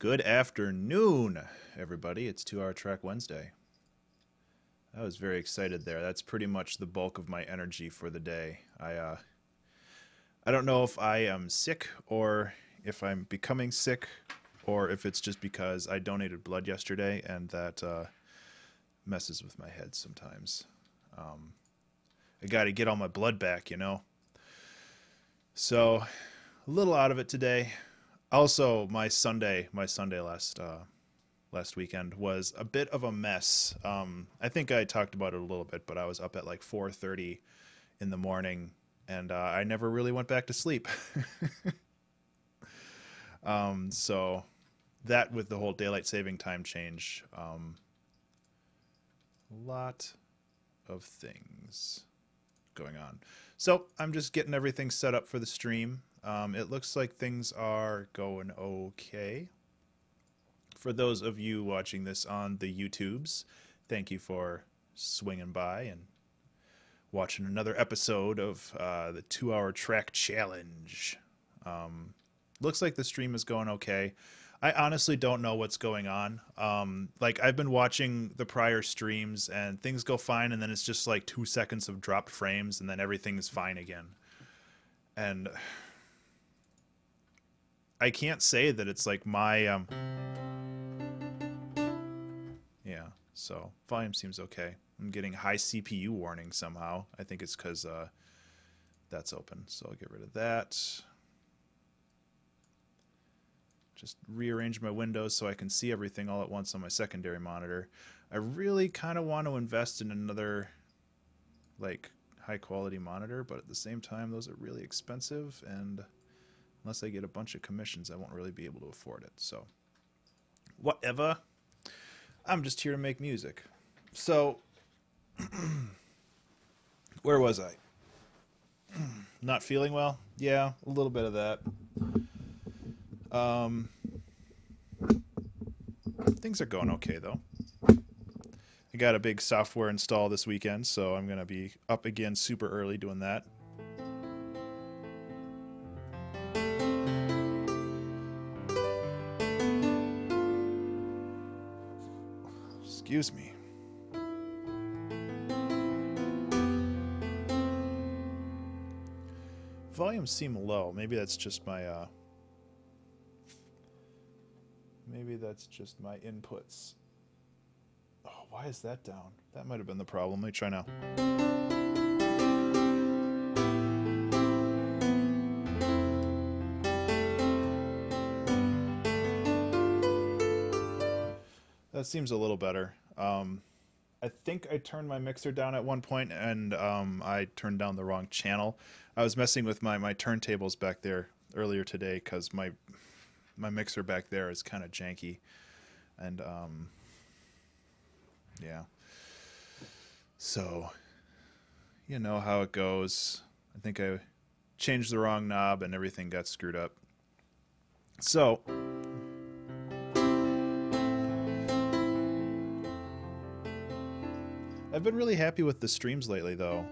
Good afternoon, everybody. It's 2 Hour Track Wednesday. I was very excited there. That's pretty much the bulk of my energy for the day. I don't know if I am sick or if I'm becoming sick or if it's just because I donated blood yesterday and that messes with my head sometimes. I got to get all my blood back, you know. So a little out of it today. Also, my Sunday last weekend was a bit of a mess. I think I talked about it a little bit, but I was up at like 4:30 in the morning, and I never really went back to sleep. So that with the whole daylight saving time change, a lot of things going on. So I'm just getting everything set up for the stream. It looks like things are going okay. For those of you watching this on the YouTubes, thank you for swinging by and watching another episode of the 2 Hour Track Challenge. Looks like the stream is going okay. I honestly don't know what's going on. Like I've been watching the prior streams and things go fine, and then it's just like 2 seconds of dropped frames, and then everything is fine again. And I can't say that it's like my yeah, so volume seems okay. I'm getting high CPU warning somehow. I think it's because that's open, so I'll get rid of that. Just rearrange my windows so I can see everything all at once on my secondary monitor. I really kind of want to invest in another like high quality monitor, but at the same time those are really expensive, and unless I get a bunch of commissions I won't really be able to afford it. So whatever. I'm just here to make music. So where was I? Not feeling well? Yeah, a little bit of that. Things are going okay though. I got a big software install this weekend, so I'm gonna be up again super early doing that. Excuse me. Volumes seem low. Maybe that's just my inputs. Oh, why is that down? That might have been the problem. Let me try now. That seems a little better. I think I turned my mixer down at one point, and I turned down the wrong channel. I was messing with my turntables back there earlier today because my mixer back there is kind of janky, and yeah. So you know how it goes. I think I changed the wrong knob and everything got screwed up. So I've been really happy with the streams lately, though.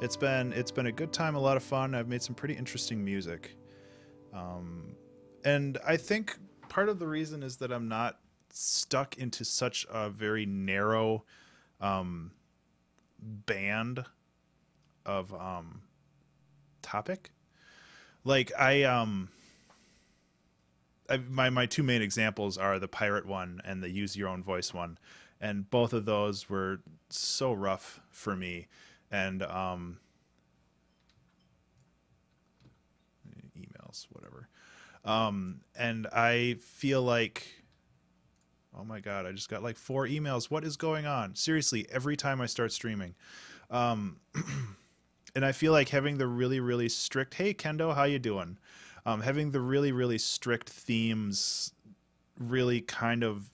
It's been a good time, a lot of fun. I've made some pretty interesting music, and I think part of the reason is that I'm not stuck into such a very narrow band of topic. Like my two main examples are the pirate one and the use your own voice one, and both of those were so rough for me. And emails, whatever. And I feel like, oh my god, I just got like 4 emails. What is going on? Seriously, every time I start streaming. And I feel like having the really strict, hey Kendo, how you doing? Having the really strict themes really kind of,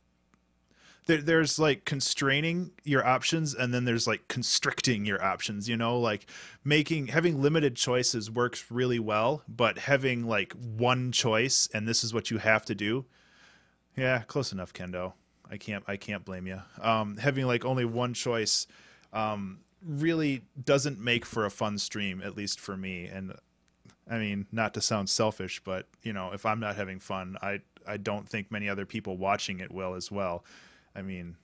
there's like constraining your options, and then there's like constricting your options, you know, like having limited choices works really well, but having like one choice and this is what you have to do. Yeah, close enough, Kendo. I can't blame you. Having like only one choice really doesn't make for a fun stream, at least for me. And I mean, not to sound selfish, but you know, if I'm not having fun, I don't think many other people watching it will as well. I mean,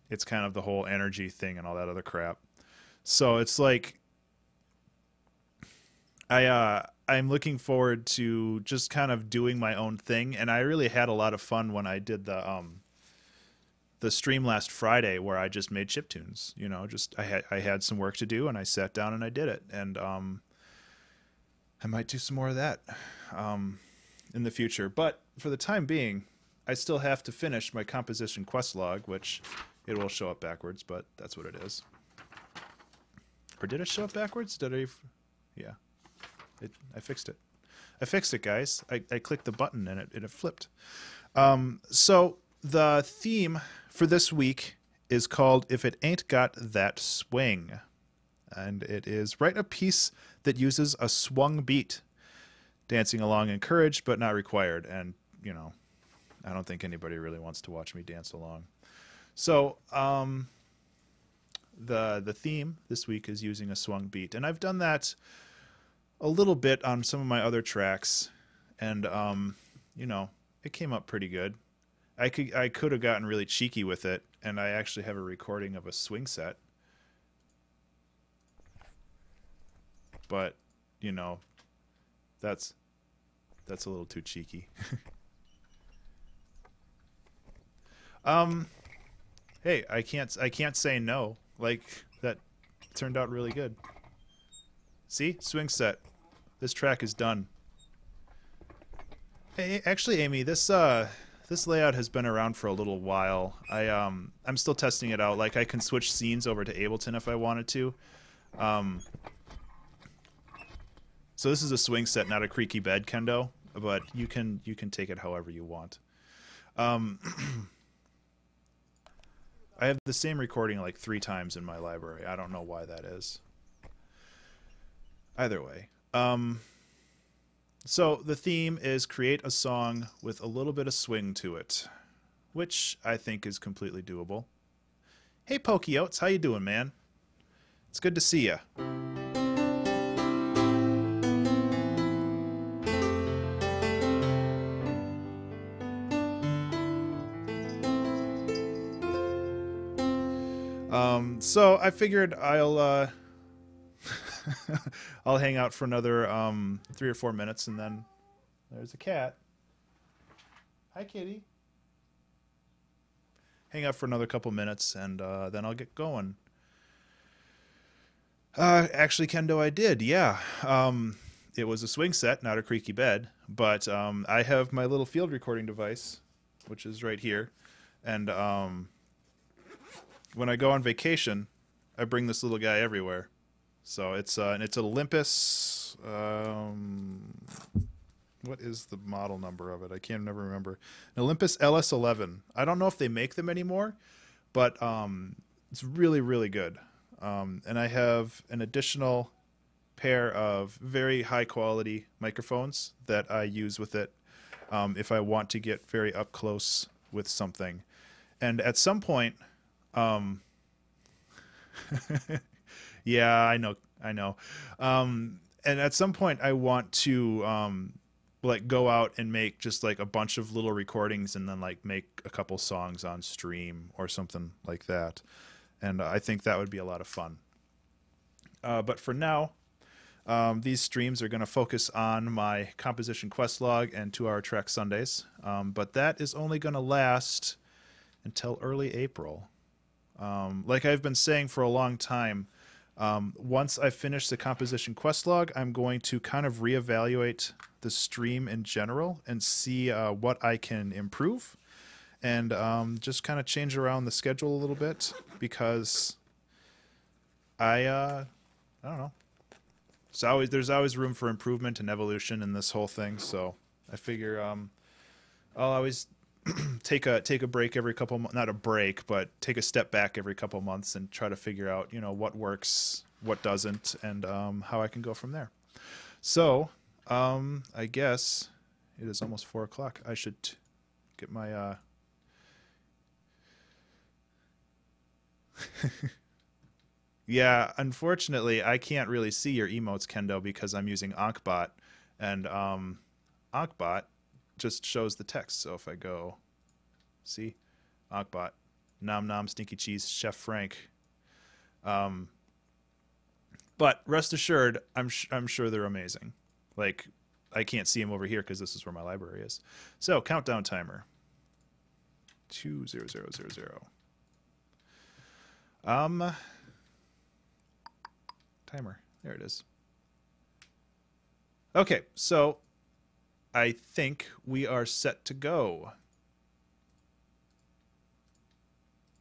it's kind of the whole energy thing and all that other crap. So it's like I'm looking forward to just kind of doing my own thing, and I really had a lot of fun when I did the stream last Friday where I just made chiptunes. You know, just I had some work to do and I sat down and I did it, and I might do some more of that in the future. But for the time being, I still have to finish my composition quest log, which it will show up backwards, but that's what it is. Or did it show up backwards? Did I? Yeah. I fixed it. I fixed it, guys. I clicked the button and it flipped. So the theme for this week is called If It Ain't Got That Swing. And it is write a piece that uses a swung beat. Dancing along encouraged but not required. And, you know, I don't think anybody really wants to watch me dance along. So the theme this week is using a swung beat. And I've done that a little bit on some of my other tracks, and you know, it came up pretty good. I could have gotten really cheeky with it, and I actually have a recording of a swing set, but you know, that's a little too cheeky. Hey, I can't say no. Like, that turned out really good. See, swing set. This track is done. Hey, actually, Amy, this layout has been around for a little while. I'm still testing it out. Like, I can switch scenes over to Ableton if I wanted to. So this is a swing set, not a creaky bed, Kendo. But you can take it however you want. I have the same recording like 3 times in my library. I don't know why that is. Either way. So the theme is create a song with a little bit of swing to it, which I think is completely doable. Hey, Pokey Oats, how you doing, man? It's good to see ya. So I figured I'll I'll hang out for another 3 or 4 minutes, and then there's a cat. Hi, kitty. Hang out for another couple minutes, and then I'll get going. Actually, Kendo, I did, yeah. It was a swing set, not a creaky bed, but I have my little field recording device, which is right here, and when I go on vacation, I bring this little guy everywhere. So it's an Olympus. What is the model number of it? I can't never remember. An Olympus LS11. I don't know if they make them anymore, but it's really, really good. And I have an additional pair of very high quality microphones that I use with it if I want to get very up close with something. And at some point, yeah, I know. And at some point I want to like go out and make just like a bunch of little recordings and then like make a couple songs on stream or something like that. And I think that would be a lot of fun. But for now, these streams are going to focus on my composition quest log and 2-hour track Sundays. But that is only going to last until early April. Like I've been saying for a long time, once I finish the composition quest log, I'm going to kind of reevaluate the stream in general and see what I can improve, and just kind of change around the schedule a little bit, because I don't know. There's always room for improvement and evolution in this whole thing. So I figure I'll always take a break every couple, not a break, but take a step back every couple months and try to figure out, what works, what doesn't, and how I can go from there. So I guess it is almost 4 o'clock. I should get my Yeah, unfortunately, I can't really see your emotes, Kendo, because I'm using Ankbot, and Ankbot just shows the text. So if I go, see, Ankbot, Nom Nom, Stinky Cheese, Chef Frank. Um, but rest assured, I'm sure they're amazing. Like, I can't see them over here because this is where my library is. So countdown timer 20000. Um, timer. There it is. Okay, so I think we are set to go.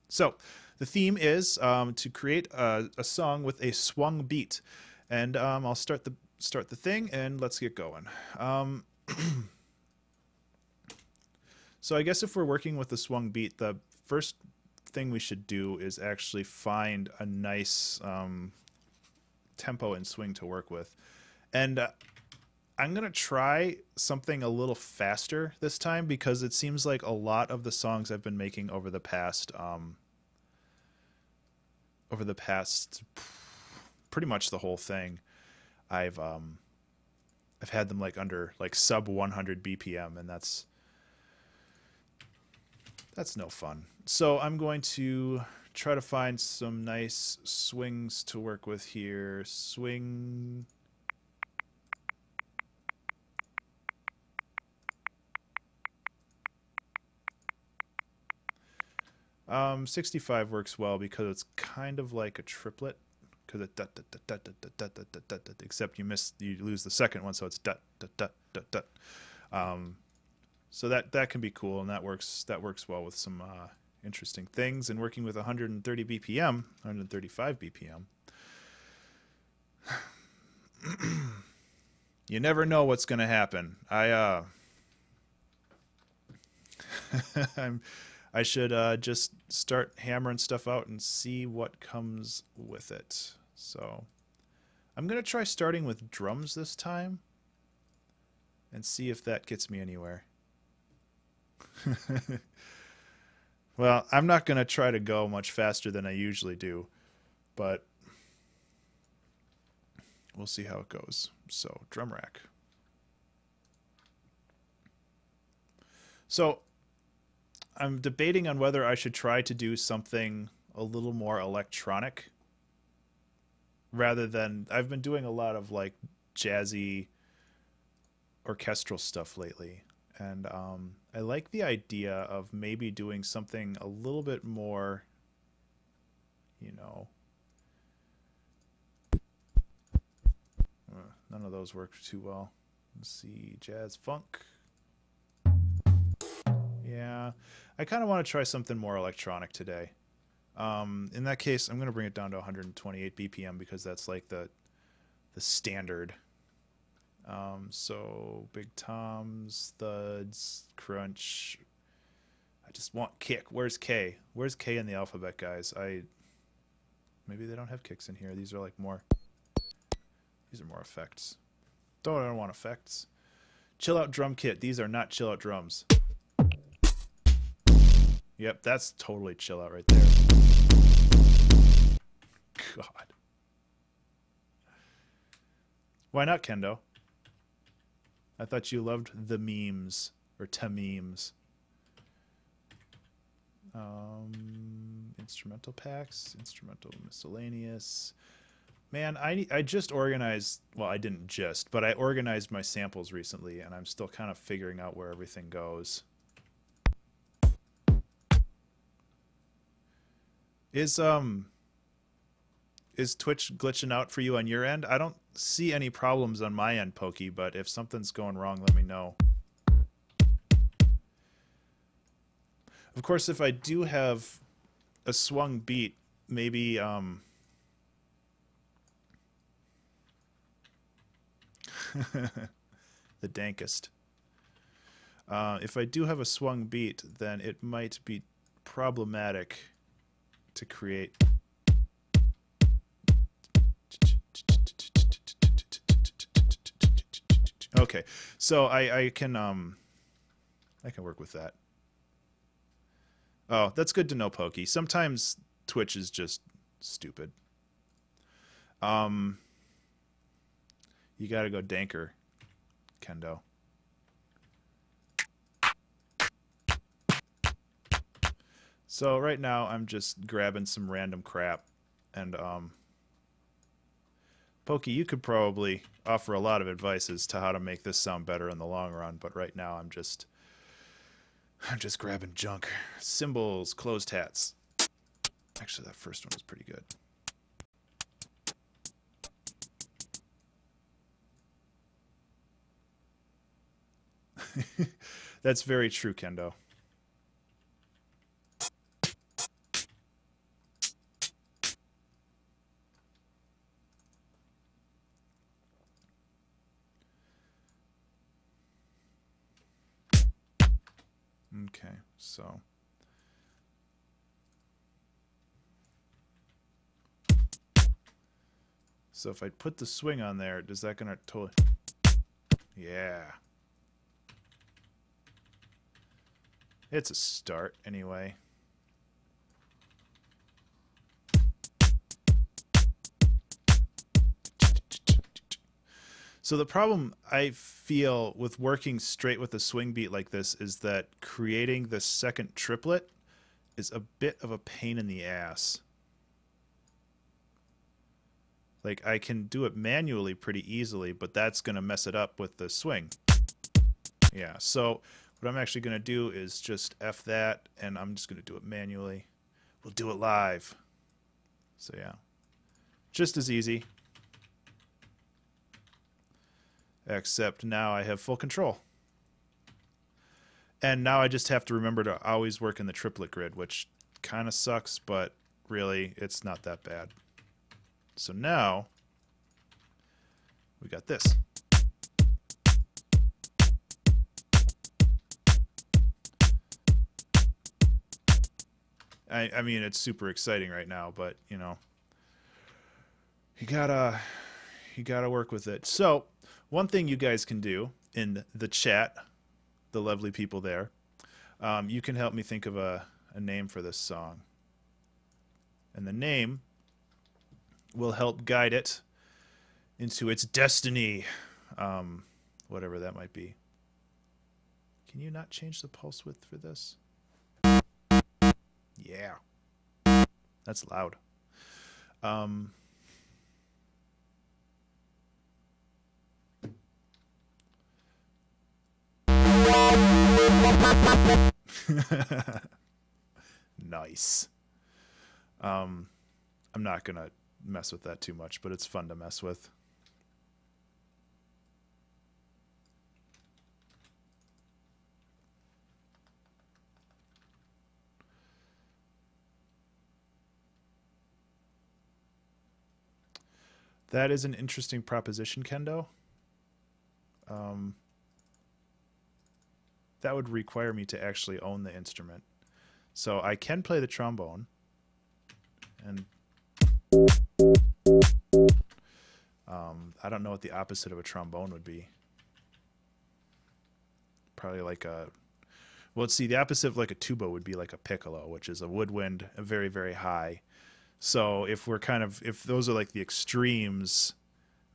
So the theme is to create a song with a swung beat, and I'll start the thing and let's get going. So I guess if we're working with a swung beat, the first thing we should do is actually find a nice tempo and swing to work with, and I'm going to try something a little faster this time because it seems like a lot of the songs I've been making over the past pretty much the whole thing, I've had them like under like sub 100 BPM, and that's no fun. So I'm going to try to find some nice swings to work with here. Swing. 65 works well because it's kind of like a triplet, because it except you lose the second one, so it's dot dot dot dot dot. So that can be cool, and that works well with some interesting things. And working with 130 BPM, 135 BPM, you never know what's going to happen. I should just start hammering stuff out and see what comes with it. So I'm going to try starting with drums this time and see if that gets me anywhere. Well, I'm not going to try to go much faster than I usually do, but we'll see how it goes. So drum rack. So I'm debating on whether I should try to do something a little more electronic rather than, I've been doing a lot of like jazzy orchestral stuff lately, and I like the idea of maybe doing something a little bit more, you know, none of those work too well. Let's see, jazz funk. Yeah, I kind of want to try something more electronic today. In that case, I'm going to bring it down to 128 BPM because that's like the standard. So big toms, thuds, crunch. I just want kick. Where's K? Where's K in the alphabet, guys? Maybe they don't have kicks in here. These are like more. These are more effects. I don't want effects. Chill out drum kit. These are not chill out drums. Yep, that's totally chill out right there. God. Why not, Kendo? I thought you loved the memes, or memes. Instrumental packs, instrumental miscellaneous. Man, I just organized, well, I didn't just, but I organized my samples recently, and I'm still kind of figuring out where everything goes. Is Twitch glitching out for you on your end? I don't see any problems on my end, Pokey, but if something's going wrong, let me know. Of course, if I do have a swung beat, maybe the dankest. If I do have a swung beat, then it might be problematic to create. Okay, so I can work with that. Oh, that's good to know, Pokey. Sometimes Twitch is just stupid. Um, you got to go danker, Kendo. So right now I'm just grabbing some random crap, and Pokey, you could probably offer a lot of advice as to how to make this sound better in the long run, but right now I'm just grabbing junk. Symbols, closed hats. Actually, that first one was pretty good. That's very true, Kendo. Okay, so if I put the swing on there, is that gonna totally? Yeah. It's a start anyway. So the problem I feel with working straight with a swing beat like this is that creating the second triplet is a bit of a pain in the ass. Like, I can do it manually pretty easily, but that's going to mess it up with the swing. Yeah, so what I'm actually going to do is just F that, and I'm just going to do it manually. We'll do it live. So yeah, just as easy. Except now I have full control. And now I just have to remember to always work in the triplet grid, which kind of sucks, but really it's not that bad. So now we got this. I mean, it's super exciting right now, but you know, you gotta work with it. So one thing you guys can do in the chat, the lovely people there, you can help me think of a name for this song. And the name will help guide it into its destiny, whatever that might be. Can you not change the pulse width for this? Yeah. That's loud. Nice. I'm not going to mess with that too much, but it's fun to mess with. That is an interesting proposition, Kendo. That would require me to actually own the instrument. So I can play the trombone. And I don't know what the opposite of a trombone would be. Probably like a... Well, let's see, the opposite of like a tuba would be like a piccolo, which is a woodwind, a very, very high. So if we're kind of, if those are like the extremes,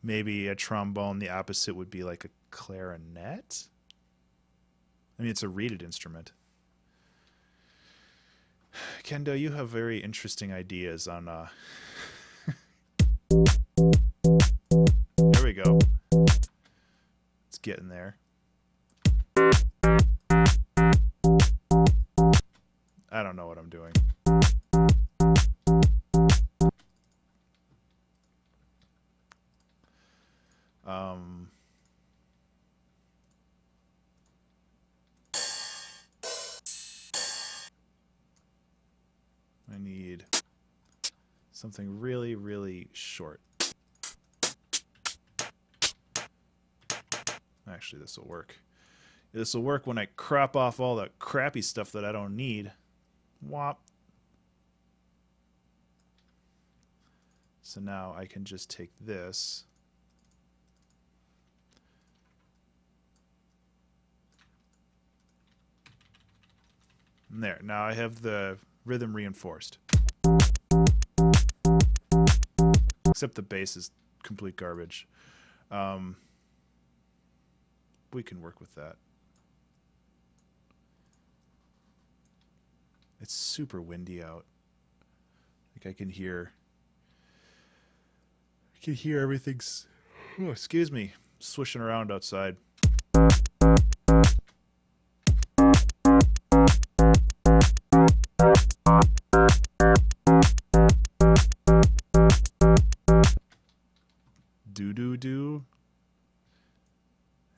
maybe a trombone, the opposite would be like a clarinet. I mean, it's a reeded instrument. Kendo, you have very interesting ideas on, There we go. It's getting there. I don't know what I'm doing. I need something really, really short. Actually, this will work. This will work when I crop off all the crappy stuff that I don't need. Whop. So now I can just take this. And there. Now I have the rhythm reinforced. Except the bass is complete garbage. We can work with that. It's super windy out. Like I can hear everything's, oh, excuse me, swishing around outside. Do.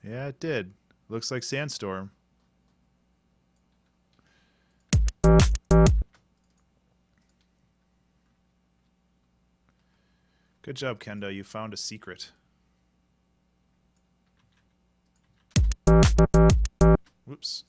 Yeah, it did. Looks like sandstorm. Good job, Kendo. You found a secret. Whoops.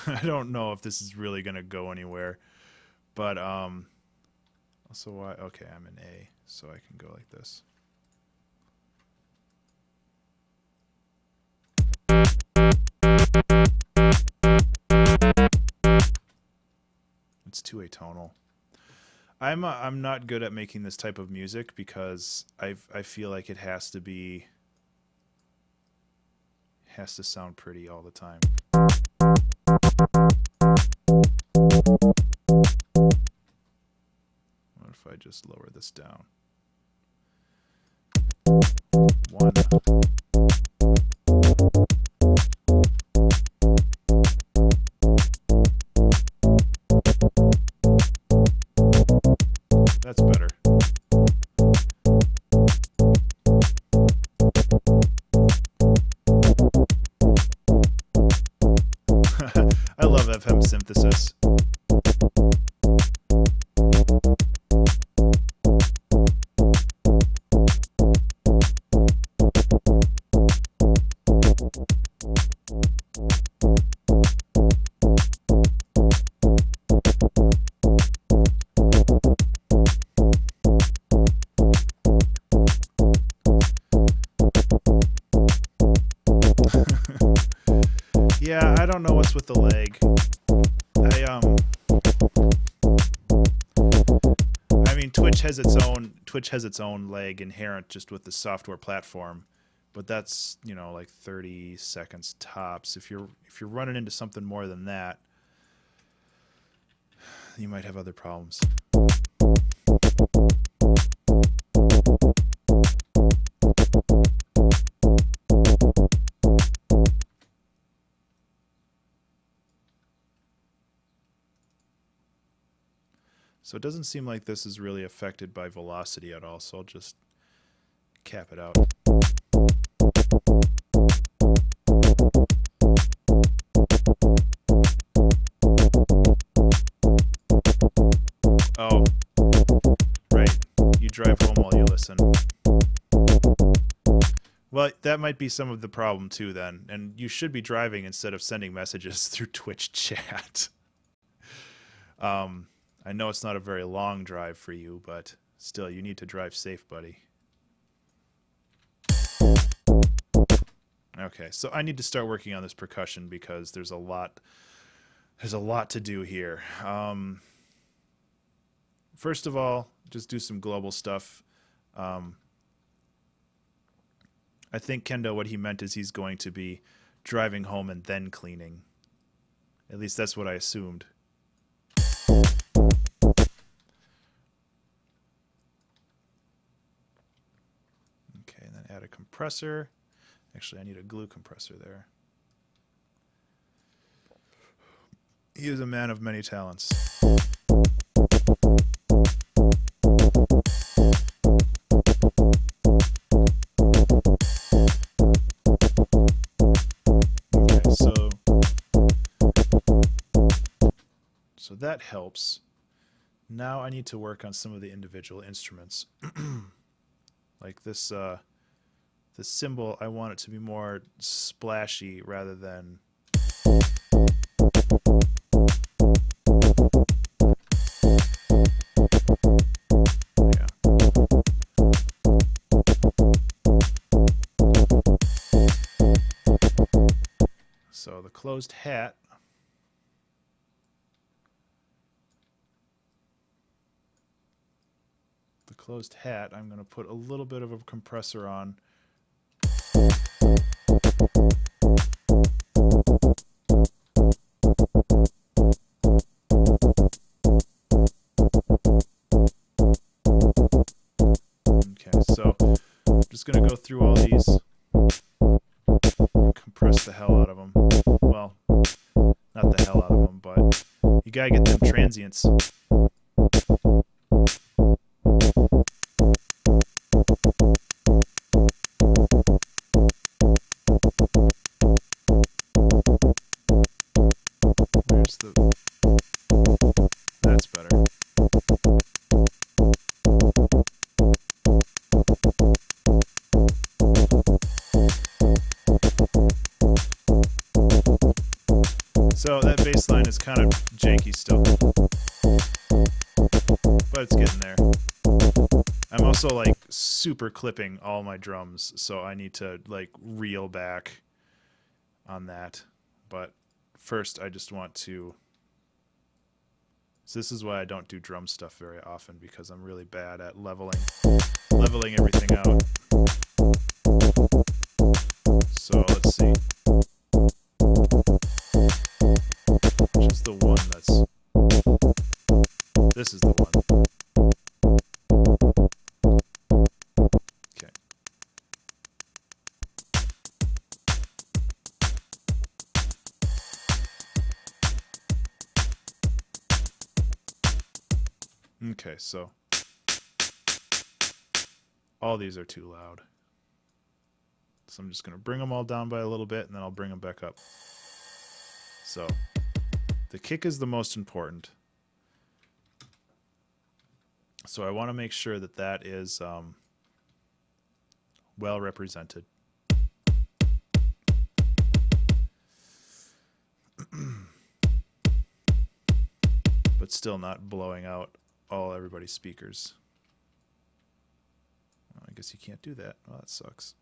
I don't know if this is really going to go anywhere, but also why? Okay, I'm in A, so I can go like this. It's too atonal. I'm not good at making this type of music because I feel like it has to sound pretty all the time. What if I just lower this down? 1. That's better. I love FM synthesis. Yeah, I don't know what's with the lag. I mean, Twitch has its own lag inherent just with the software platform, but that's, you know, like 30 seconds tops. If you're running into something more than that, you might have other problems. So it doesn't seem like this is really affected by velocity at all, so I'll just cap it out. Oh, right. You drive home while you listen. Well, that might be some of the problem too then, and you should be driving instead of sending messages through Twitch chat. I know it's not a very long drive for you, but still, you need to drive safe, buddy. Okay, so I need to start working on this percussion because there's a lot to do here. First of all, just do some global stuff. I think Kendo, what he meant is he's going to be driving home and then cleaning. At least that's what I assumed. Okay, and then add a compressor. Actually, I need a glue compressor there. He is a man of many talents. Okay, so that helps. Now I need to work on some of the individual instruments. Like this the cymbal, I want it to be more splashy rather than So the closed hat. The closed hat, I'm going to put a little bit of a compressor on. Okay, so I'm just going to go through all these, compress the hell out of them. Well, not the hell out of them, but you got to get them transients. That's better. So that bass line is kind of janky still, but it's getting there. I'm also like super clipping all my drums, so I need to like reel back on that. But first I just want to, so this is why I don't do drum stuff very often, because I'm really bad at leveling everything out. So let's see. Which is the one that's, this is the one. Okay. Okay, so all these are too loud. So I'm just going to bring them all down by a little bit, and then I'll bring them back up. So the kick is the most important. So I want to make sure that that is well represented. But still not blowing out everybody's speakers. Well, I guess you can't do that. Oh, that sucks.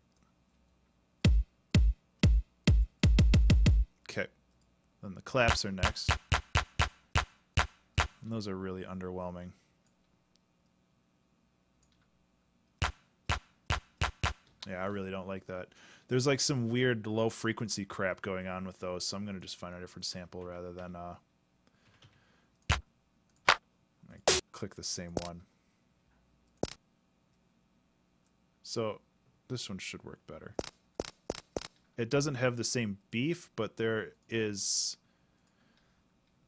Okay. Then the claps are next. And those are really underwhelming. Yeah, I really don't like that. There's like some weird low frequency crap going on with those, so I'm going to just find a different sample rather than click the same one. So this one should work better. It doesn't have the same beef, but there is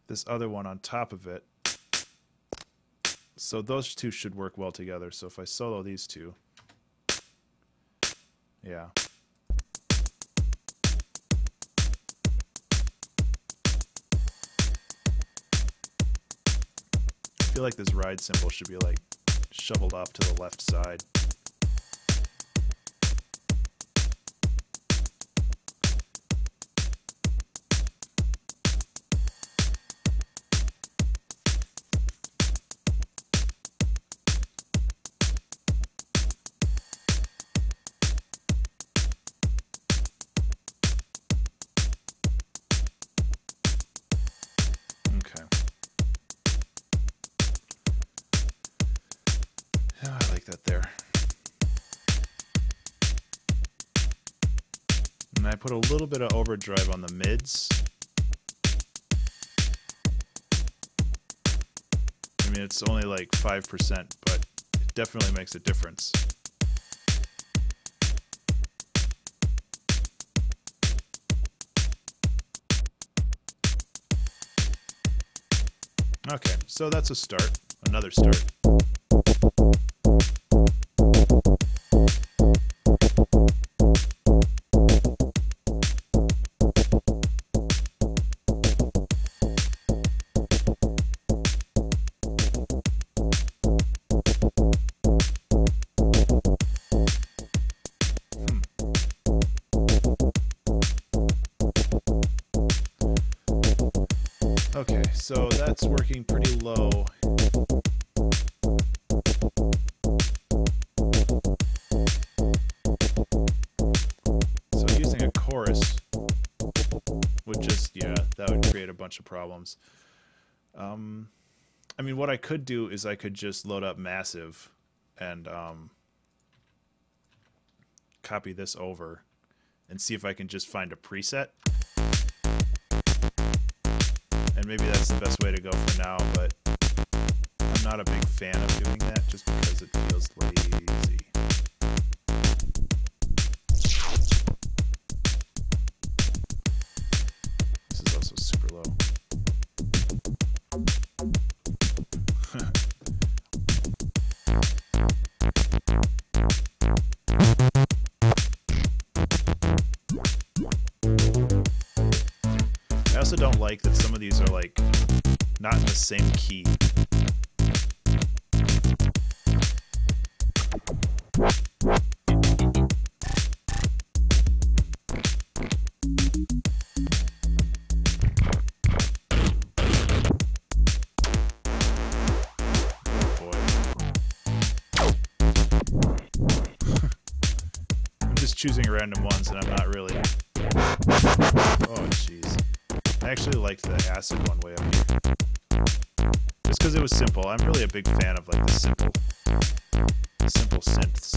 this other one on top of it. So those two should work well together. So if I solo these two, yeah. I feel like this ride cymbal should be like shoveled off to the left side. That there. And I put a little bit of overdrive on the mids. I mean, it's only like 5%, but it definitely makes a difference. Okay, so that's a start, another start. Okay, so that's working pretty low. So using a chorus would a bunch of problems. I mean, what I could do is I could just load up Massive and copy this over and see if I can just find a preset. And maybe that's the best way to go for now, but I'm not a big fan of doing that just because it feels lazy. This is also super low. I also don't like that some of these are like not in the same key. Choosing random ones, and I'm not really. Oh, jeez. I actually liked the acid one way up here. Just because it was simple. I'm really a big fan of like the simple synths.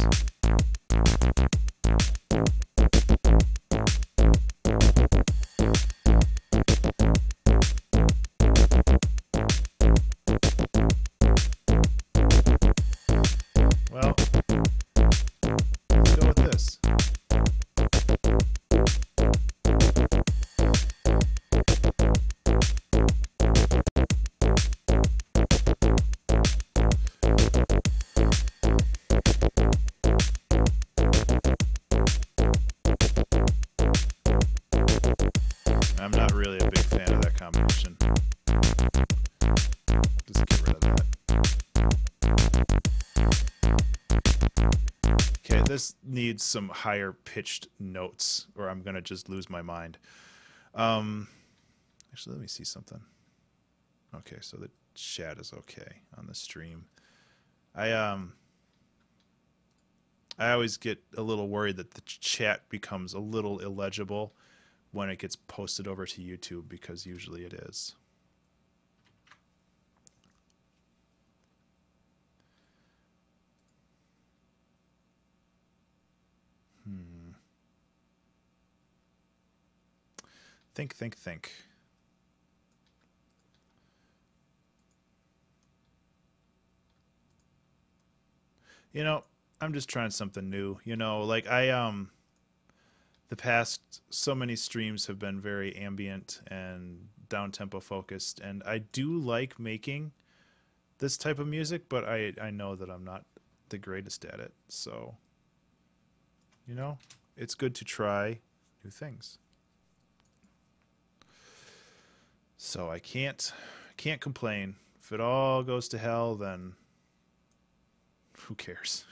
Well, let's go with this. I'm not really a big fan of that combination. Just get rid of that. Okay, this needs some higher pitched notes or I'm gonna just lose my mind. Actually, let me see something. Okay, so the chat is okay on the stream. I always get a little worried that the chat becomes a little illegible when it gets posted over to YouTube, because usually it is. Think. You know, I'm just trying something new. You know, like the past so many streams have been very ambient and down-tempo focused, and I do like making this type of music, but I know that I'm not the greatest at it. So, you know, it's good to try new things. So I can't complain. If it all goes to hell, then who cares?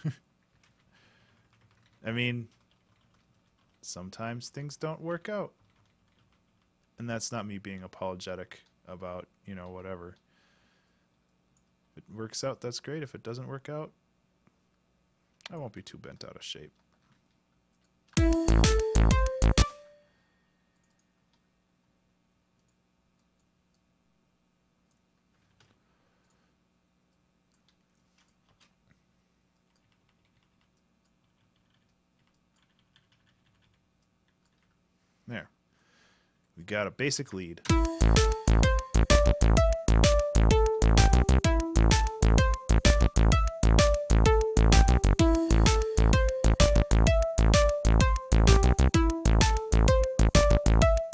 I mean, sometimes things don't work out. And that's not me being apologetic about, you know, whatever. If it works out, that's great. If it doesn't work out, I won't be too bent out of shape. There. We got a basic lead.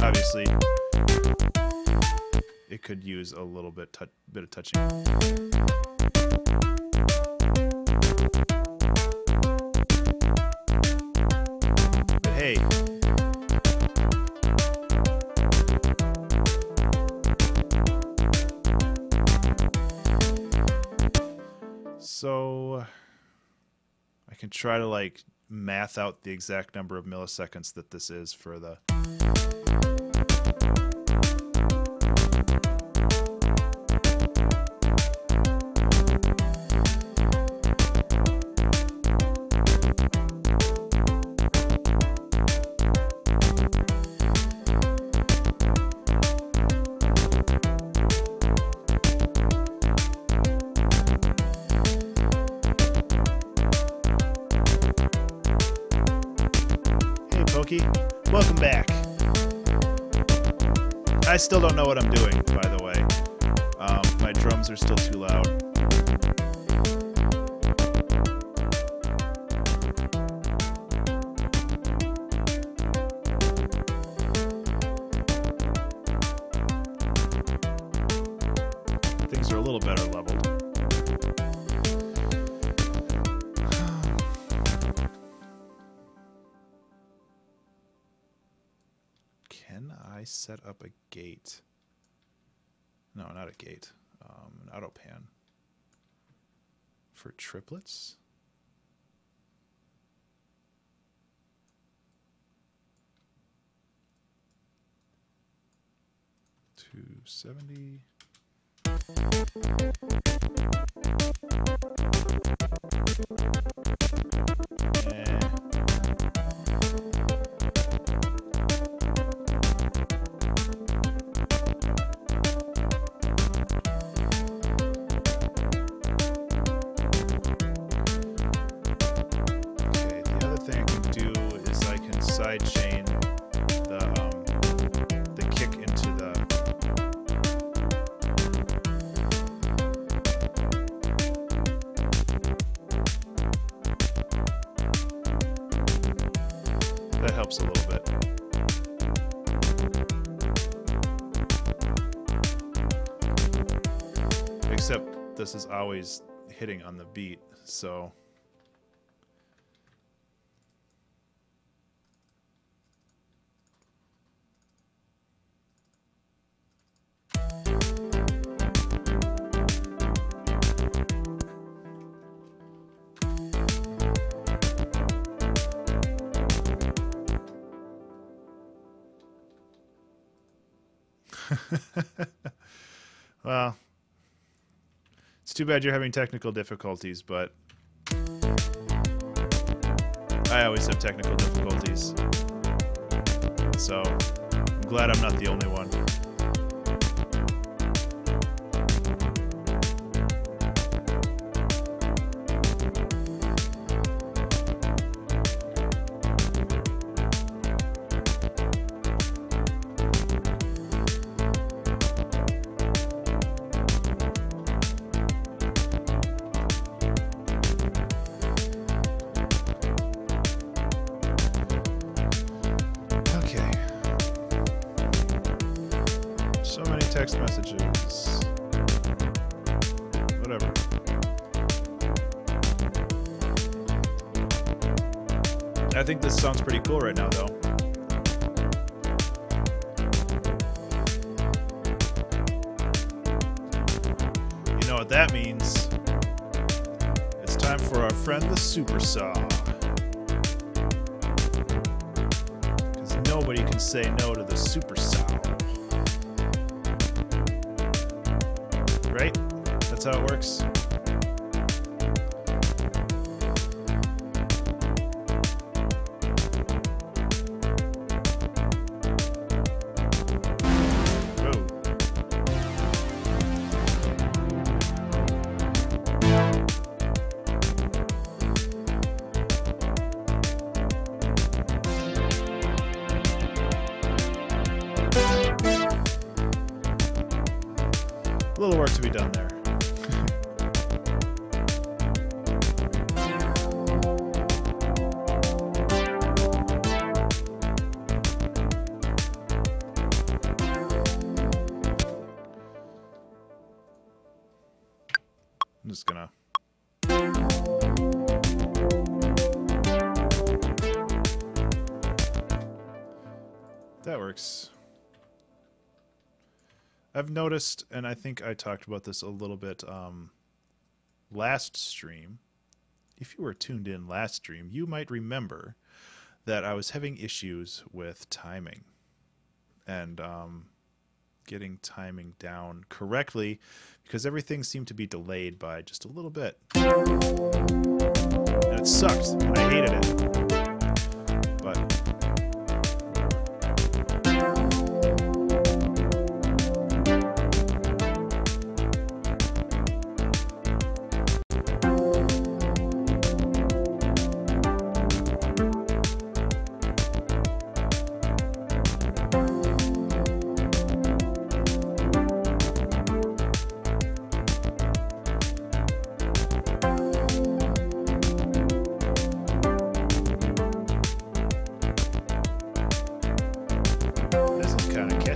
Obviously, it could use a little bit of touching. But hey, so I can try to like math out the exact number of milliseconds that this is for the Toki. Welcome back. I still don't know what I'm doing, by the way. My drums are still too loud. Things are a little better leveled. Can I set up a gate? No, not a gate. An auto pan for triplets. 270. Chain the kick into the that helps a little bit. Except this is always hitting on the beat, so well, it's too bad you're having technical difficulties, but I always have technical difficulties. So I'm glad I'm not the only one. Text messages. Whatever. I think this sounds pretty cool right now, though. You know what that means? It's time for our friend the Supersaw. Because nobody can say no to the Supersaw. Right? That's how it works. Whoa. A little work to be done there. I'm just gonna that works. I've noticed, and I think I talked about this a little bit last stream. If you were tuned in last stream, you might remember that I was having issues with timing and getting timing down correctly because everything seemed to be delayed by just a little bit. And it sucked, and I hated it. But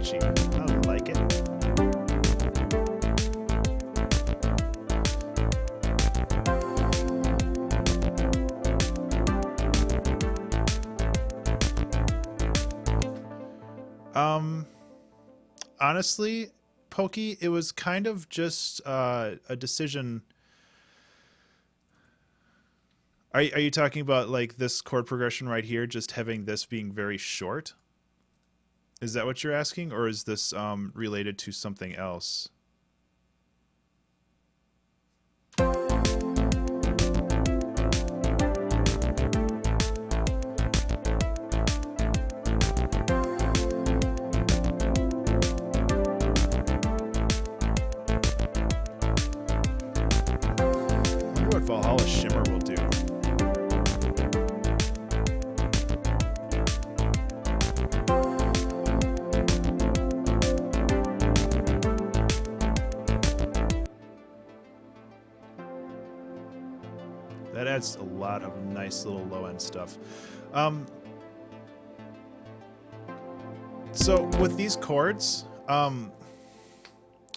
catchy. I like it. Honestly, Pokey, it was kind of just a decision. Are you talking about like this chord progression right here, just having this being very short? Is that what you're asking, or is this related to something else? Valhalla Shimmer will do. That adds a lot of nice little low end stuff. So with these chords,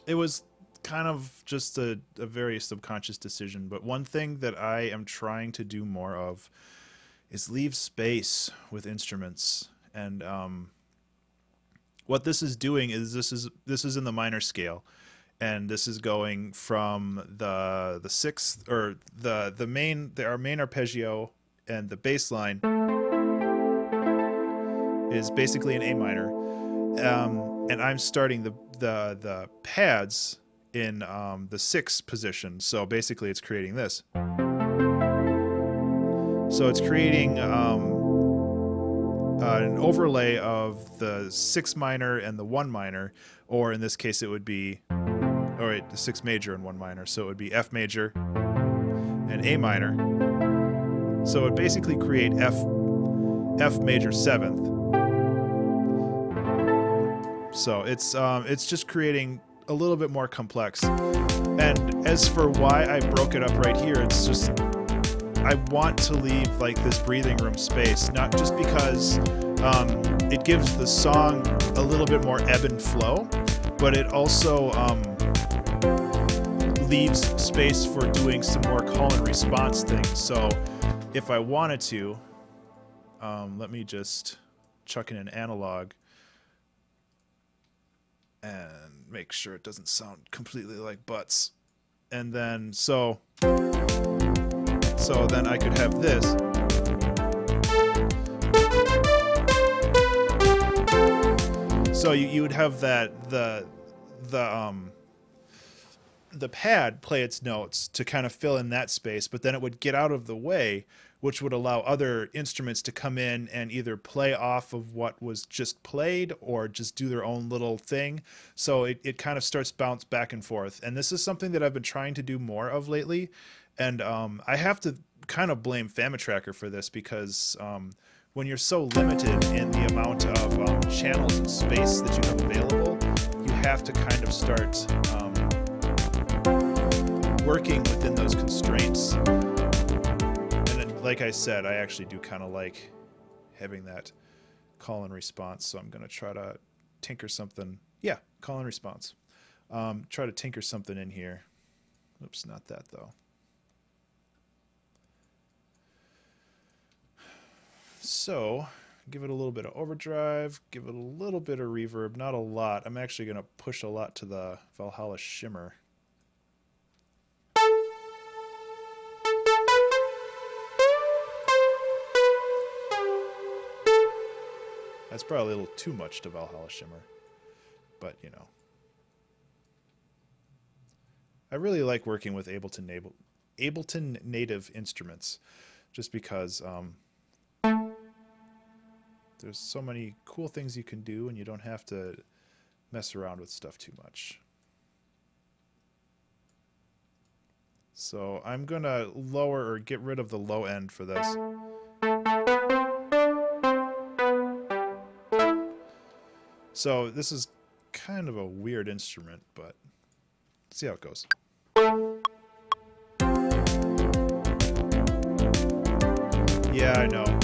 it was kind of just a very subconscious decision, but one thing that I am trying to do more of is leave space with instruments. And what this is doing is this is in the minor scale, and this is going from the sixth, or our main arpeggio, and the bass line is basically an A minor, and I'm starting the pads in the sixth position. So basically it's creating this. So it's creating an overlay of the 6 minor and the 1 minor, or in this case it would be, the 6 major and 1 minor. So it would be F major and A minor. So it basically create F major 7th. So it's just creating a little bit more complex. And as for why I broke it up right here, it's just I want to leave like this breathing room space, not just because it gives the song a little bit more ebb and flow, but it also leaves space for doing some more call and response things. So if I wanted to, let me just chuck in an analog and make sure it doesn't sound completely like butts. And then so then I could have this. So you would have that the pad play its notes to kind of fill in that space, but then it would get out of the way, which would allow other instruments to come in and either play off of what was just played or just do their own little thing. So it kind of starts bounce back and forth. And this is something that I've been trying to do more of lately. And I have to kind of blame FamiTracker for this, because when you're so limited in the amount of channels and space that you have available, you have to kind of start working within those constraints. Like I said, I actually do kind of like having that call and response, so I'm going to try to tinker something. Yeah, call and response. Try to tinker something in here. Oops, not that though. So, give it a little bit of overdrive, give it a little bit of reverb, not a lot. I'm actually going to push a lot to the Valhalla Shimmer. That's probably a little too much to Valhalla Shimmer, but you know. I really like working with Ableton native instruments, just because there's so many cool things you can do, and you don't have to mess around with stuff too much. So I'm gonna lower or get rid of the low end for this. So this is kind of a weird instrument, but let's see how it goes. Yeah, I know.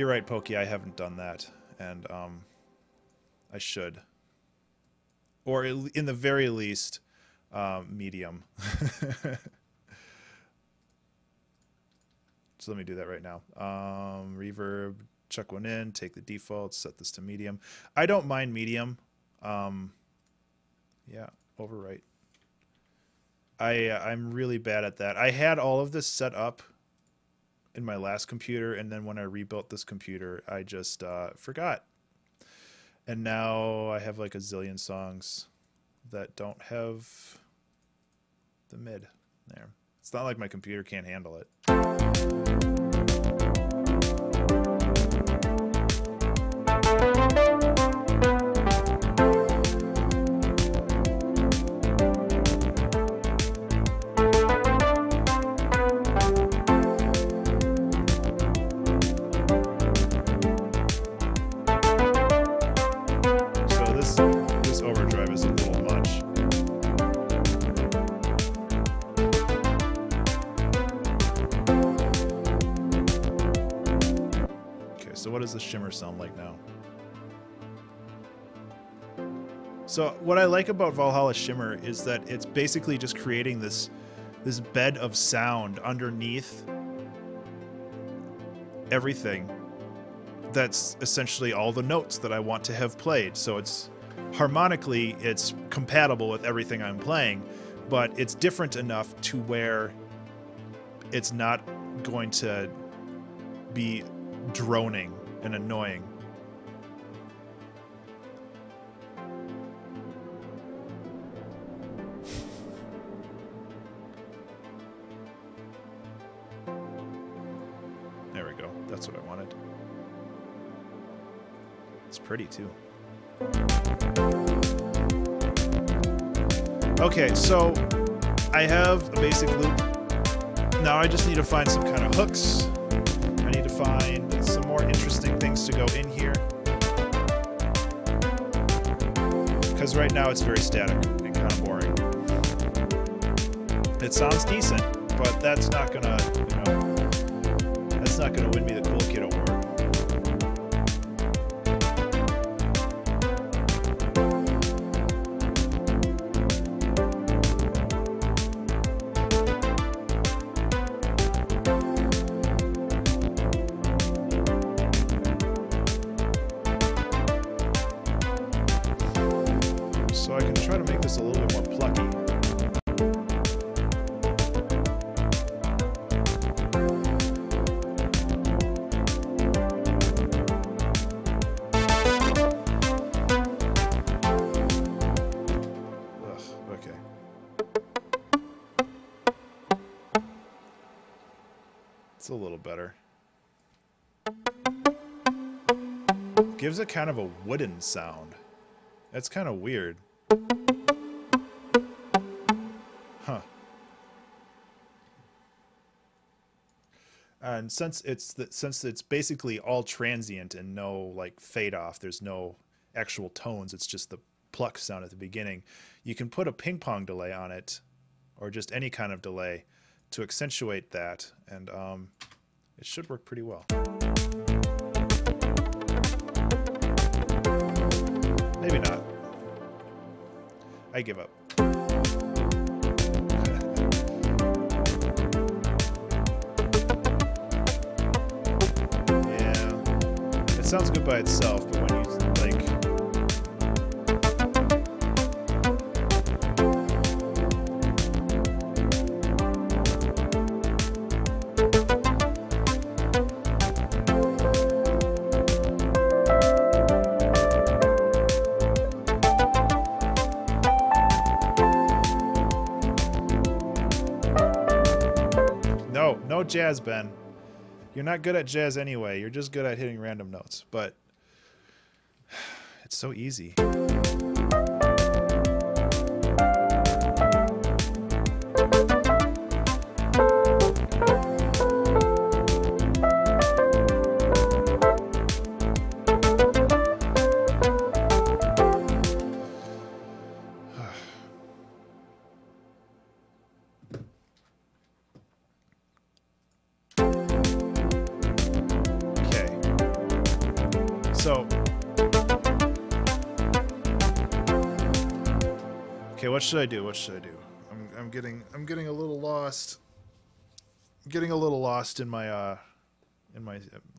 You're right, Pokey. I haven't done that, and I should. Or in the very least, medium. So let me do that right now. Reverb, chuck one in, take the default, set this to medium. I don't mind medium. Yeah, overwrite. I'm really bad at that. I had all of this set up in my last computer, and then when I rebuilt this computer, I just forgot. And now I have like a zillion songs that don't have the mid there. It's not like my computer can't handle it. What does the shimmer sound like now? So what I like about Valhalla Shimmer is that it's basically just creating this bed of sound underneath everything. That's essentially all the notes that I want to have played. So it's harmonically, it's compatible with everything I'm playing, but it's different enough to where it's not going to be droning and annoying. There we go. That's what I wanted. It's pretty too. Okay, so I have a basic loop. Now I just need to find some kind of hooks. I need to find some more interesting things to go in here. Because right now it's very static and kind of boring. It sounds decent, but that's not gonna, that's not gonna win me the Cool Kid Award. So I can try to make this a little bit more plucky. Okay. It's a little better. Gives it kind of a wooden sound. That's kind of weird. Huh. And since it's basically all transient and no like fade off, there's no actual tones, it's just the pluck sound at the beginning, you can put a ping pong delay on it, or just any kind of delay to accentuate that, and it should work pretty well. Maybe not. I give up. Yeah. It sounds good by itself, but when you like... No jazz, Ben. You're not good at jazz anyway. You're just good at hitting random notes. But it's so easy. So, okay, what should I do? What should I do? I'm getting a little lost. I'm getting a little lost in my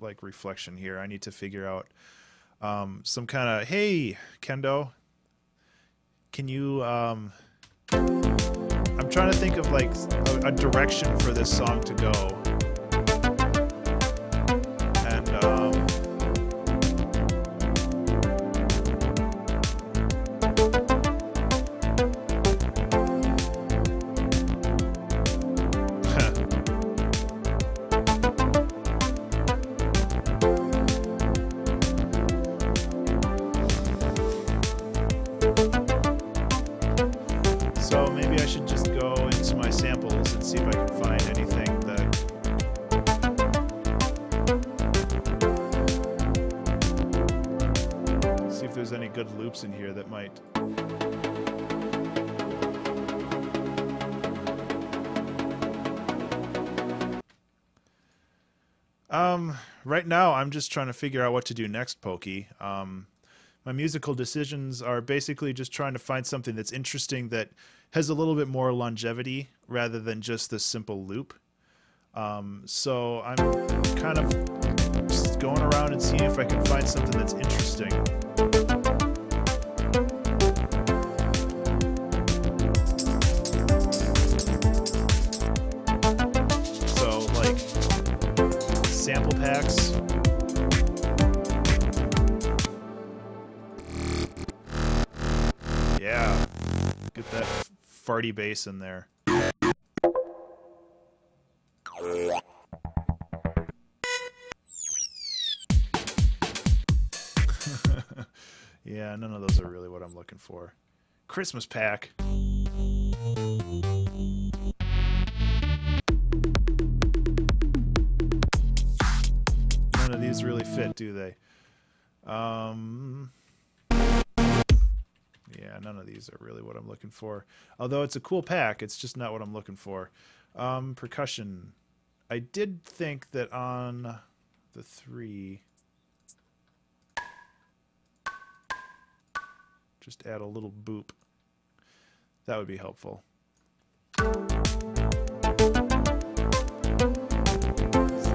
like reflection here. I need to figure out some kind of, hey, Kendo, can you I'm trying to think of like a direction for this song to go. And so maybe I should just go into my samples and see if I can find anything that see if there's any good loops in here that might right now I'm just trying to figure out what to do next, Pokey. My musical decisions are basically just trying to find something that's interesting that has a little bit more longevity rather than just this simple loop. So I'm kind of just going around and seeing if I can find something that's interesting. So like sample packs. Yeah, get that farty bass in there. Yeah, none of those are really what I'm looking for. Christmas pack. None of these really fit, do they? Yeah, none of these are really what I'm looking for. Although it's a cool pack, it's just not what I'm looking for. Percussion. I did think that on the 3, just add a little boop. That would be helpful. Just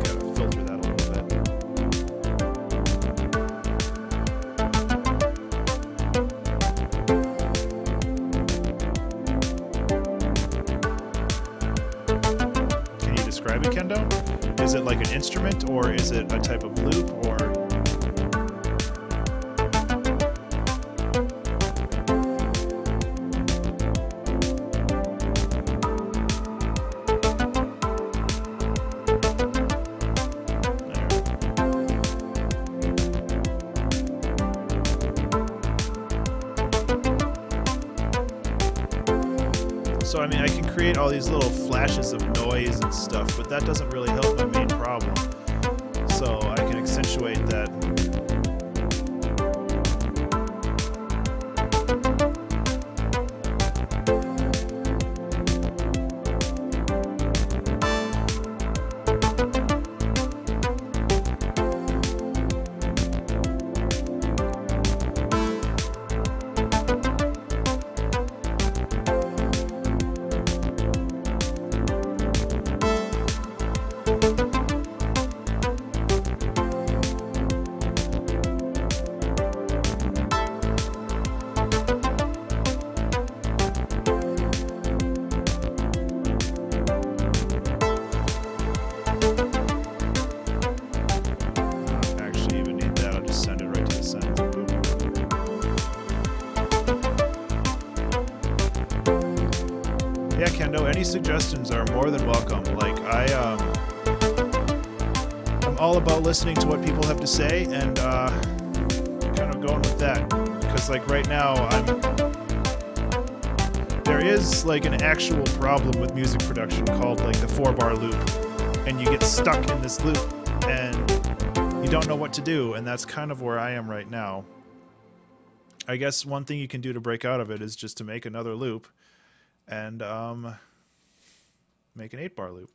gotta filter that a little bit. Can you describe it, Kendo? Is it like an instrument, or is it a type of loop, or... So, I mean, I can create all these little flashes of noise and stuff, but that doesn't really help my main problem. So I can accentuate that. Yeah, Kendo, any suggestions are more than welcome. Like, I'm all about listening to what people have to say and kind of going with that. Because, like, right now, there is, like, an actual problem with music production called, like, the 4-bar loop. And you get stuck in this loop, and you don't know what to do, and that's kind of where I am right now. I guess one thing you can do to break out of it is just to make another loop and make an 8-bar loop.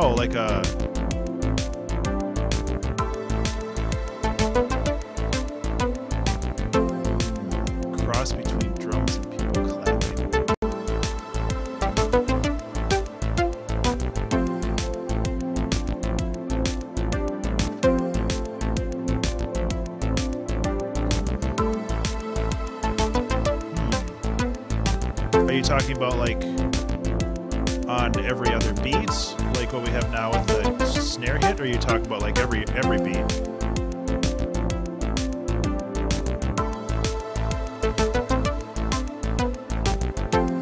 Oh, like a... cross between drums and people clapping. Are you talking about like on every other beat, like what we have now with the snare hit, or are you talking about like every beat?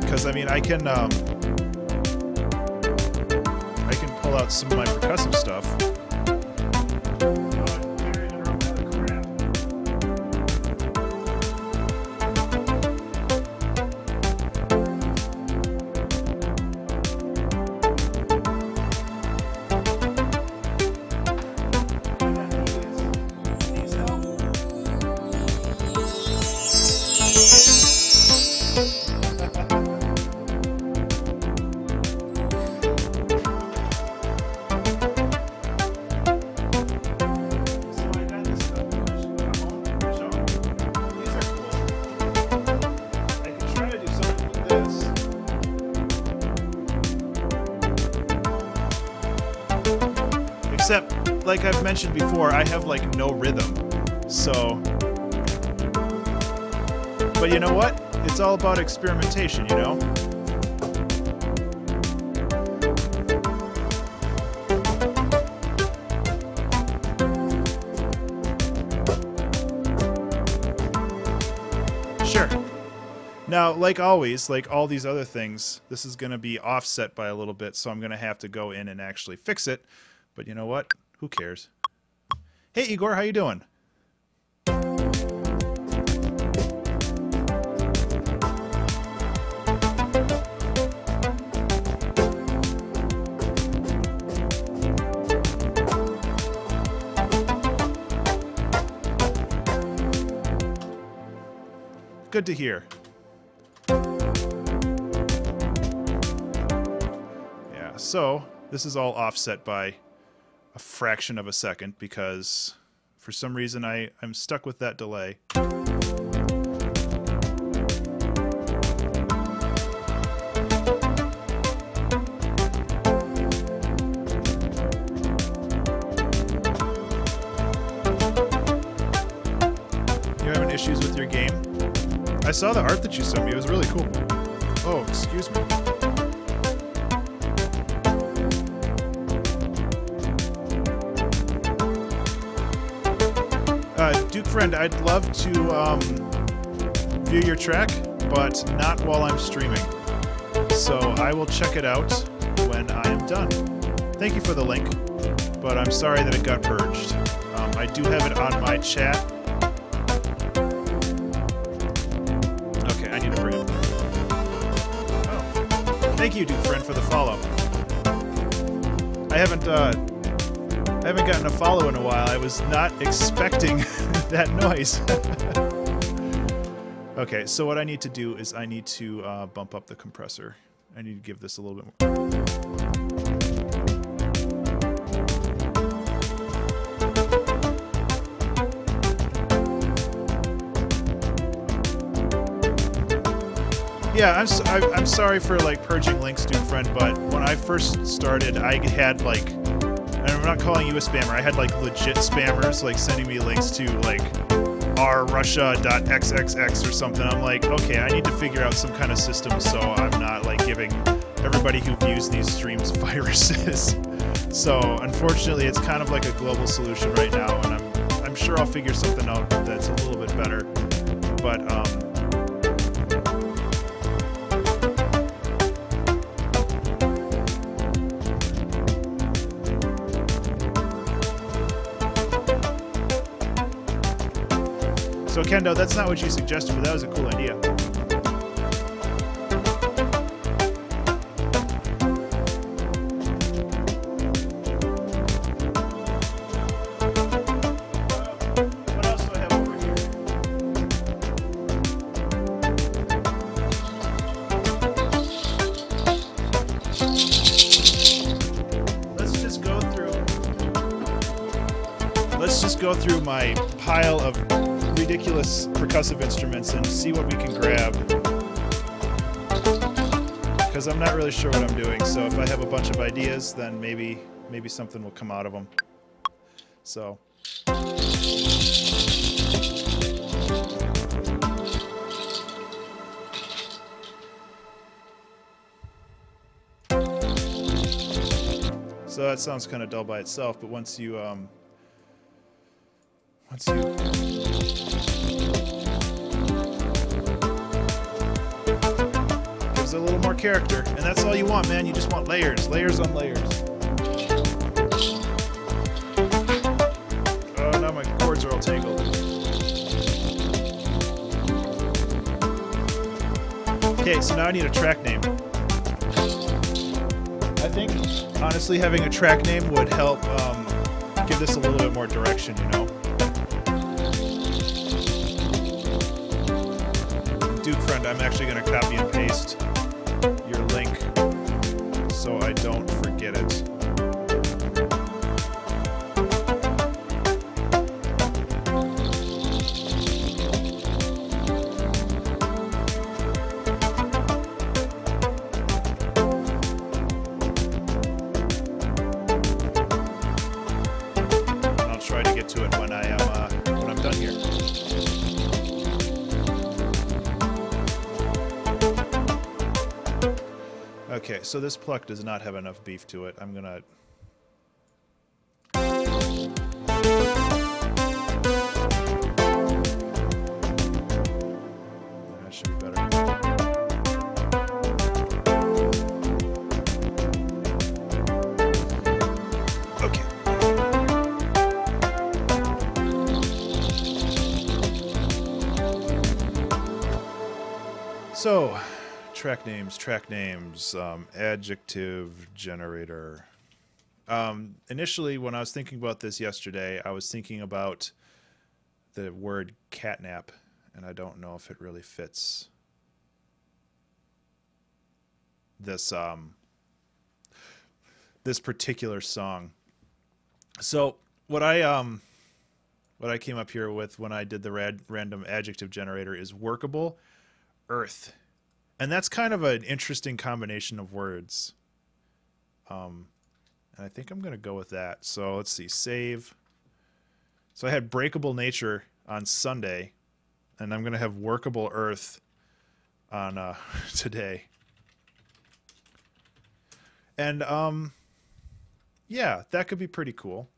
Because I mean, I can pull out some of my percussive stuff. Except, like I've mentioned before, I have like no rhythm, so... But you know what? It's all about experimentation, you know? Sure. Now, like always, like all these other things, this is going to be offset by a little bit, so I'm going to have to go in and actually fix it. But you know what? Who cares? Hey, Igor, how you doing? Good to hear. Yeah, so this is all offset by a fraction of a second because for some reason I'm stuck with that delay. You having issues with your game? I saw the art that you sent me. It was really cool. Oh, excuse me. Duke friend, I'd love to view your track, but not while I'm streaming. So I will check it out when I am done. Thank you for the link, but I'm sorry that it got purged. I do have it on my chat. Okay, I need to bring it. Oh, thank you, Duke friend, for the follow. I haven't gotten a follow in a while. I was not expecting that noise. Okay, so what I need to do is I need to bump up the compressor. I need to give this a little bit more. Yeah, I'm sorry for like purging links, Duke friend, but when I first started, I had like, and I'm not calling you a spammer, I had like legit spammers like sending me links to like rrussia.xxx or something. I'm like, okay, I need to figure out some kind of system so I'm not like giving everybody who views these streams viruses. So unfortunately, it's kind of like a global solution right now, and I'm sure I'll figure something out that's a little bit better. But so Kendo, that's not what you suggested, but that was a cool idea. What else do I have over here? Let's go through my pile of ridiculous percussive instruments and see what we can grab. Because I'm not really sure what I'm doing, so if I have a bunch of ideas, then maybe something will come out of them. So... So that sounds kind of dull by itself, but once you gives it a little more character, and that's all you want, man. You just want layers, layers on layers. Oh, now my cords are all tangled. Okay, so now I need a track name. I think, honestly, having a track name would help give this a little bit more direction, you know? Dude friend, I'm actually going to copy and paste your link so I don't forget it. To it when I'm done here. Okay, so this pluck does not have enough beef to it. I'm gonna... That should be better. Okay. So, track names, adjective generator. Initially, when I was thinking about this yesterday, I was thinking about the word catnap, and I don't know if it really fits this this particular song. So, what I came up here with when I did the random adjective generator is workable. Earth, and that's kind of an interesting combination of words, and I think I'm gonna go with that. So let's see, save. So I had breakable nature on Sunday, and I'm gonna have workable earth on today. And yeah, that could be pretty cool.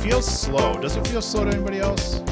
Feels slow. Does it feel slow to anybody else?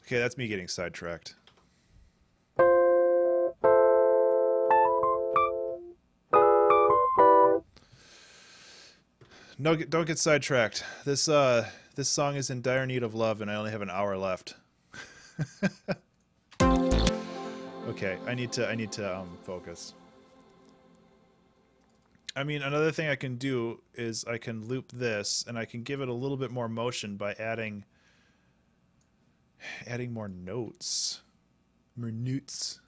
Okay, that's me getting sidetracked. No, don't get sidetracked. This song is in dire need of love, and I only have an hour left. Okay, I need to focus. I mean, another thing I can do is I can loop this, and I can give it a little bit more motion by adding more notes. More notes.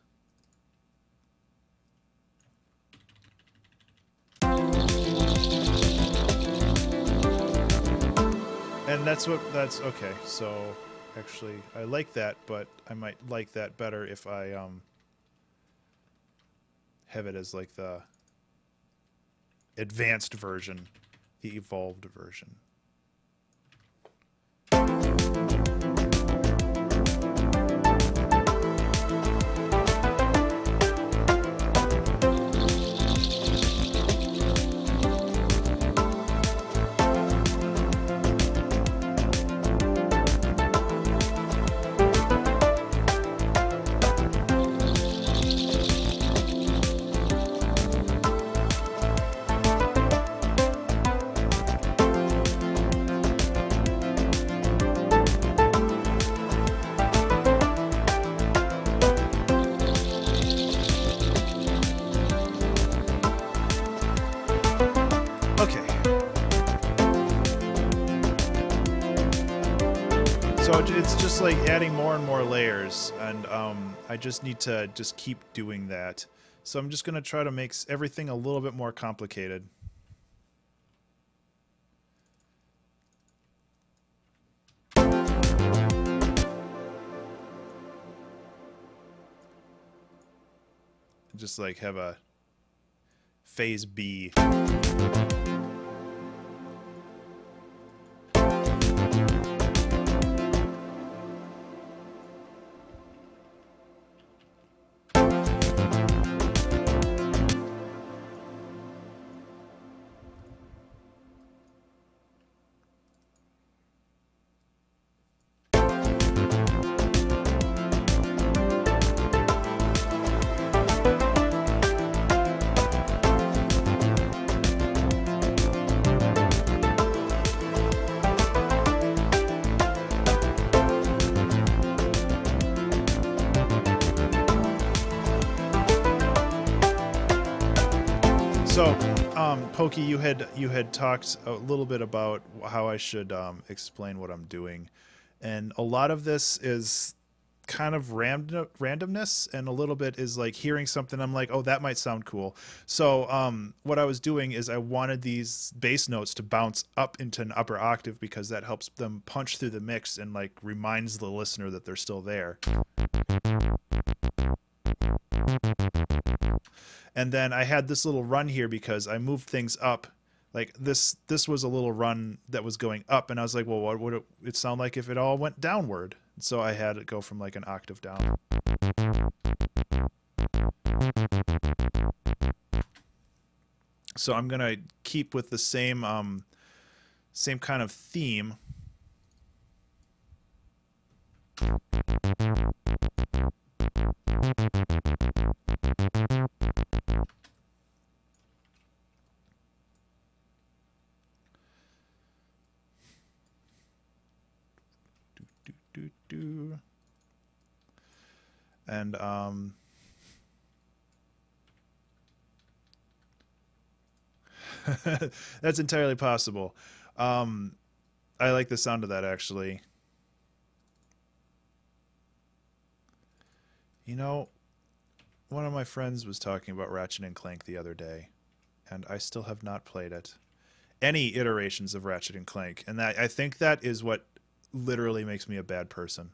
And that's okay. So actually I like that, but I might like that better if I have it as like the advanced version, the evolved version. So it's just like adding more and more layers, and I just need to just keep doing that. So I'm just going to try to make everything a little bit more complicated. Just like have a phase B. So, Pokey, you had talked a little bit about how I should explain what I'm doing, and a lot of this is kind of randomness, and a little bit is like hearing something. I'm like, oh, that might sound cool. So, what I was doing is I wanted these bass notes to bounce up into an upper octave because that helps them punch through the mix and like reminds the listener that they're still there. And then I had this little run here because I moved things up. Like this was a little run that was going up, and I was like, well, what would it sound like if it all went downward? So I had it go from like an octave down. So I'm gonna keep with the same same kind of theme. And that's entirely possible. I like the sound of that, actually. You know, one of my friends was talking about Ratchet and Clank the other day, and I still have not played it. Any iterations of Ratchet and Clank, and that I think that is what literally makes me a bad person.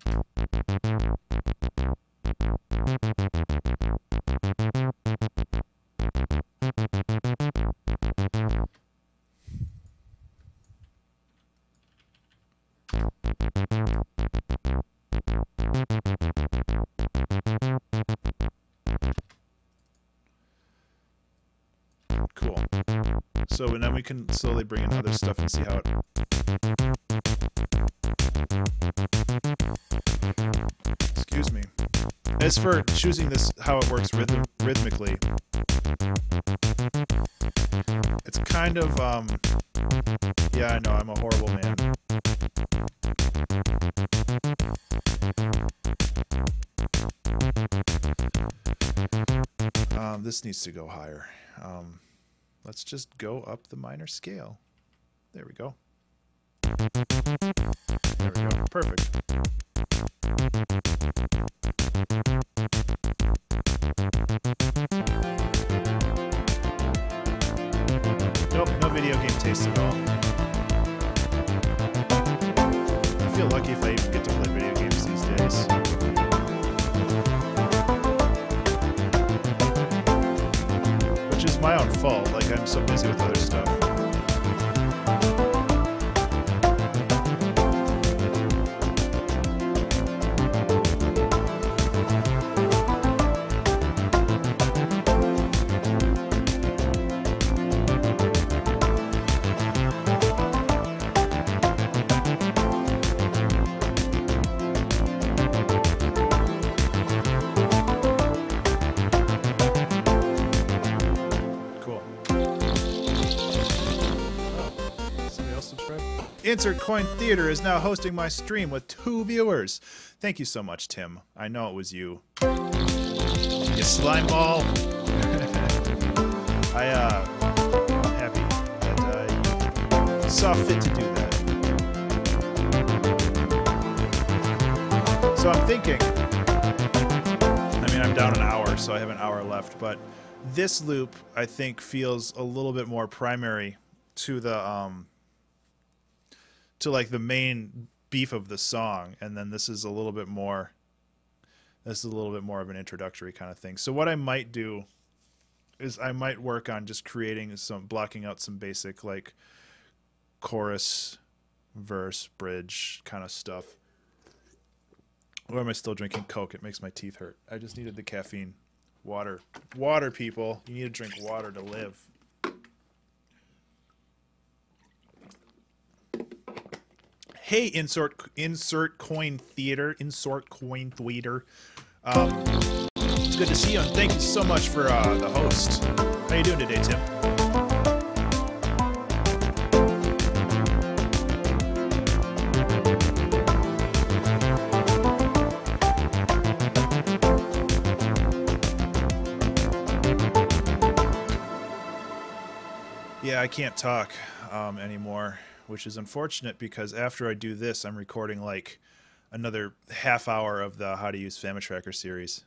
Cool. So and then we can slowly bring in other stuff and see how it... Excuse me. As for choosing this, how it works rhythmically, it's kind of, yeah, I know, I'm a horrible man. This needs to go higher. Let's just go up the minor scale. There we go. There we go. Perfect. Nope, no video game taste at all. I feel lucky if I even get to play video games these days. fault. Like, I'm so busy with other stuff. Insert Coin Theater is now hosting my stream with 2 viewers. Thank you so much, Tim. I know it was you. You slime ball. I'm happy that you saw fit to do that. So I'm thinking, I mean, I'm down an hour, so I have an hour left, but this loop, I think, feels a little bit more primary to the, to like the main beef of the song, and then this is a little bit more of an introductory kind of thing. So what I might do is I might work on just creating blocking out some basic like chorus, verse, bridge kind of stuff. Or am I still drinking Coke? It makes my teeth hurt. I just needed the caffeine. Water, people, you need to drink water to live. Hey, insert coin theater. It's good to see you, and thank you so much for the host. How you doing today, Tim? Yeah, I can't talk anymore, which is unfortunate because after I do this, I'm recording like another half hour of the How to Use Famitracker series.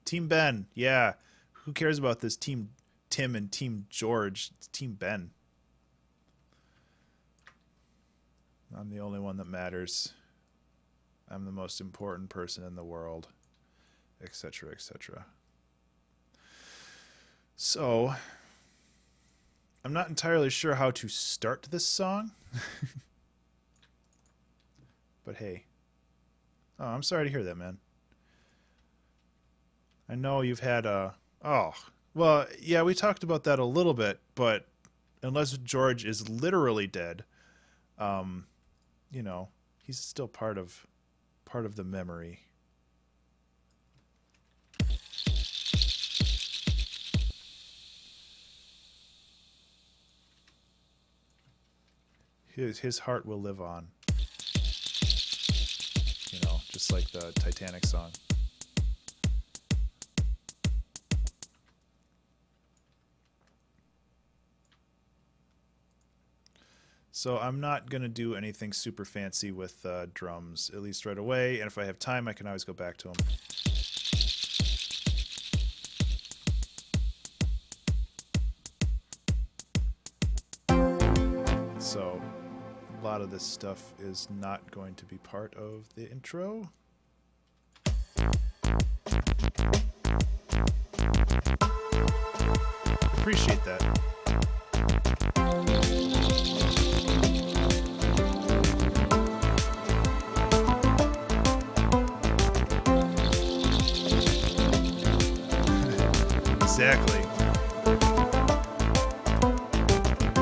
Team Ben, yeah. Who cares about this Team Tim and Team George? It's Team Ben. I'm the only one that matters. I'm the most important person in the world, etc., etc. So, I'm not entirely sure how to start this song. But hey. Oh, I'm sorry to hear that, man. I know you've had a... Oh, well, yeah, we talked about that a little bit, but unless George is literally dead, you know, he's still part of the memory. His heart will live on. You know, just like the Titanic song. So I'm not going to do anything super fancy with drums, at least right away. And if I have time, I can always go back to them. So a lot of this stuff is not going to be part of the intro. Appreciate that. Exactly.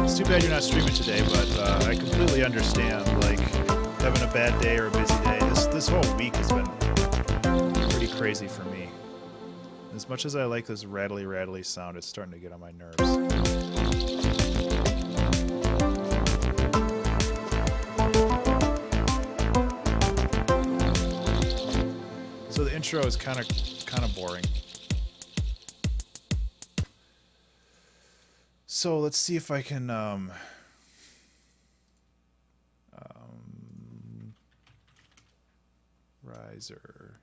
It's too bad you're not streaming today, but I completely understand. Like, having a bad day or a busy day. This whole week has been pretty crazy for me. As much as I like this rattly sound, it's starting to get on my nerves. So the intro is kind of boring. So let's see if I can riser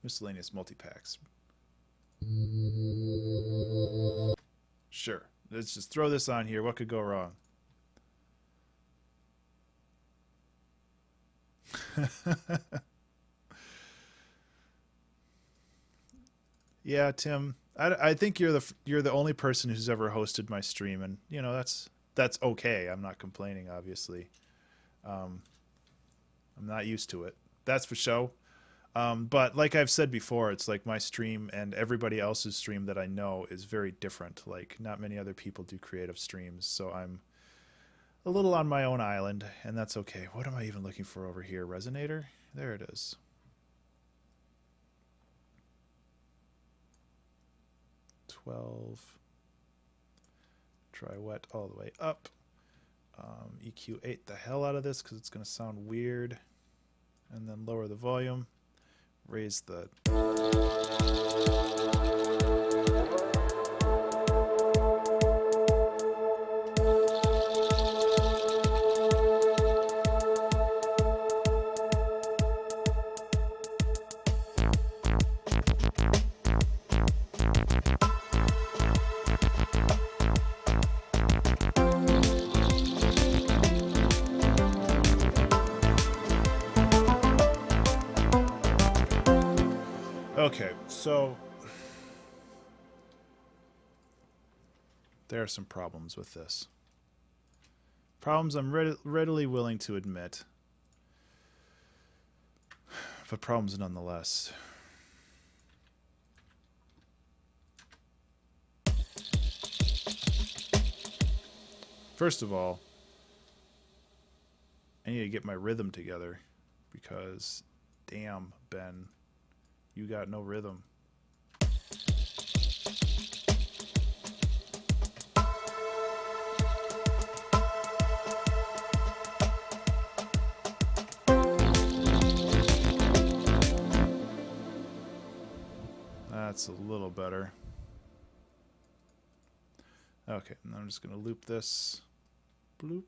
miscellaneous multi-packs. Sure. Let's just throw this on here. What could go wrong? Yeah, Tim. I think you're the only person who's ever hosted my stream, and you know that's okay. I'm not complaining, obviously. Um, I'm not used to it. That's for sure. But like I've said before, it's like my stream and everybody else's stream that I know is very different. Like not many other people do creative streams, so I'm a little on my own island, and that's okay. What am I even looking for over here? Resonator? There it is. Try wet all the way up. EQ8 the hell out of this because it's going to sound weird. And then lower the volume. Raise the... Okay, so there are some problems with this. Problems I'm readily willing to admit, but problems nonetheless. First of all, I need to get my rhythm together because, damn, Ben, you got no rhythm. That's a little better. Okay, and I'm just going to loop this. Bloop.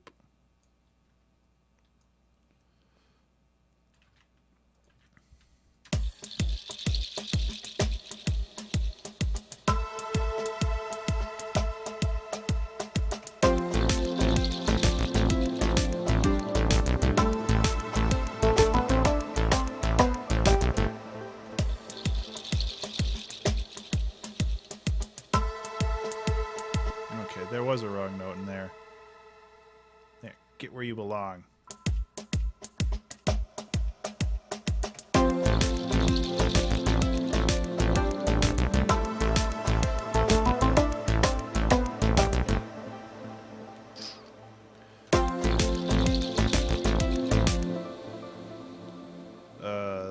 There was a wrong note in there. There, get where you belong.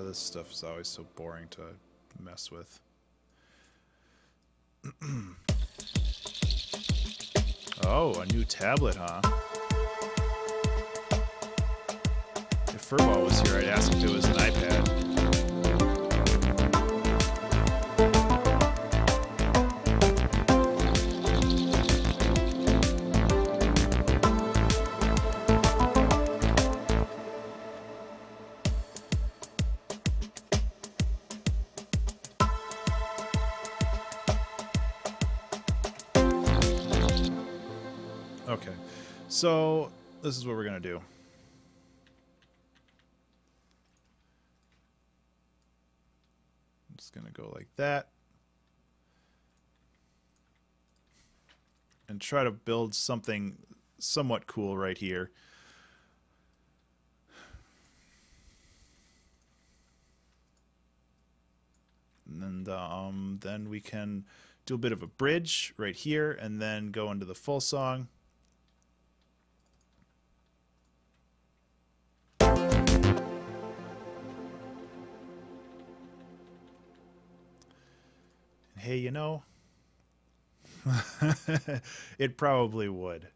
This stuff is always so boring to mess with. Oh, a new tablet, huh? If Furball was here, I'd ask if it was an iPad. Okay, so this is what we're going to do. I'm just going to go like that. And try to build something somewhat cool right here. And then we can do a bit of a bridge right here and then go into the full song. Hey, you know, it probably would.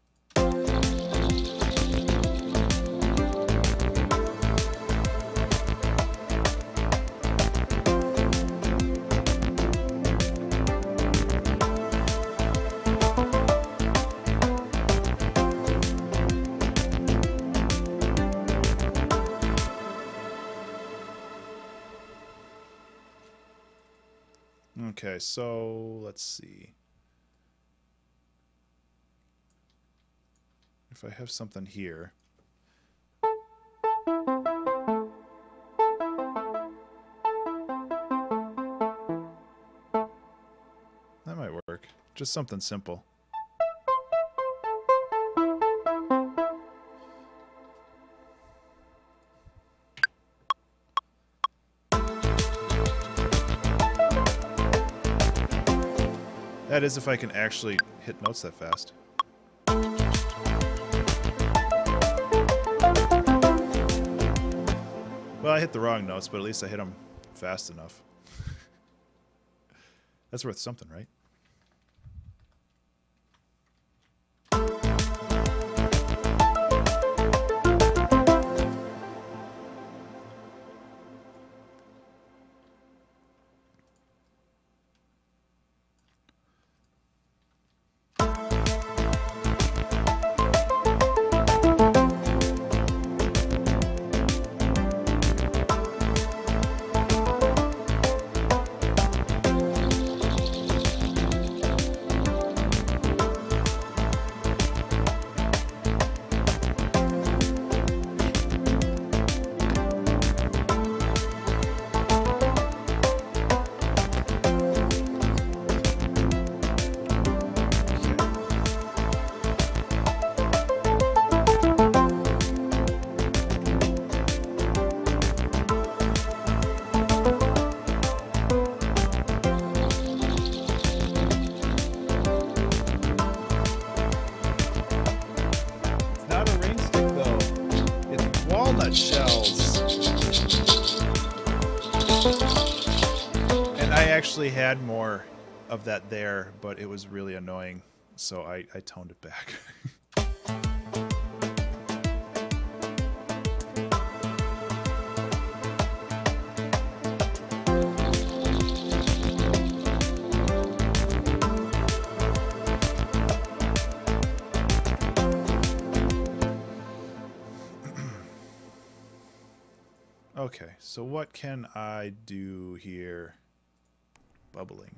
Okay, so let's see. If I have something here. Just something simple. That is if I can actually hit notes that fast. Well, I hit the wrong notes, but at least I hit them fast enough. That's worth something, right? Shells. And I actually had more of that there, but it was really annoying, so I toned it back. Okay, so what can I do here? Bubbling.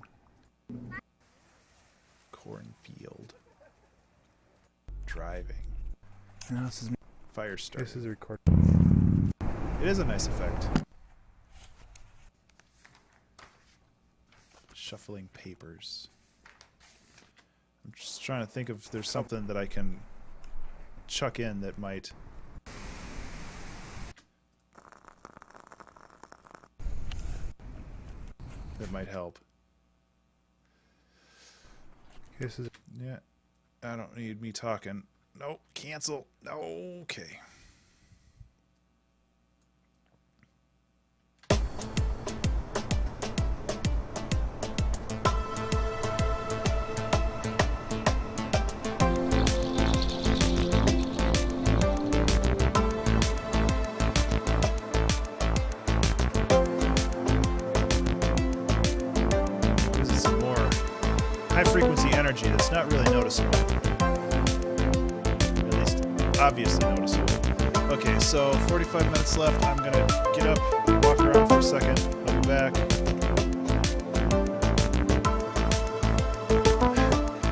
Cornfield. Driving. No, this is Fire starter. This is a record. It is a nice effect. Shuffling papers. I'm just trying to think if there's something that I can chuck in that might... help. This is Yeah. I don't need me talking. Nope. Cancel. Okay. High-frequency energy that's not really noticeable. At least obviously noticeable. Okay, so 45 minutes left. I'm going to get up, walk around for a second. I'll be back.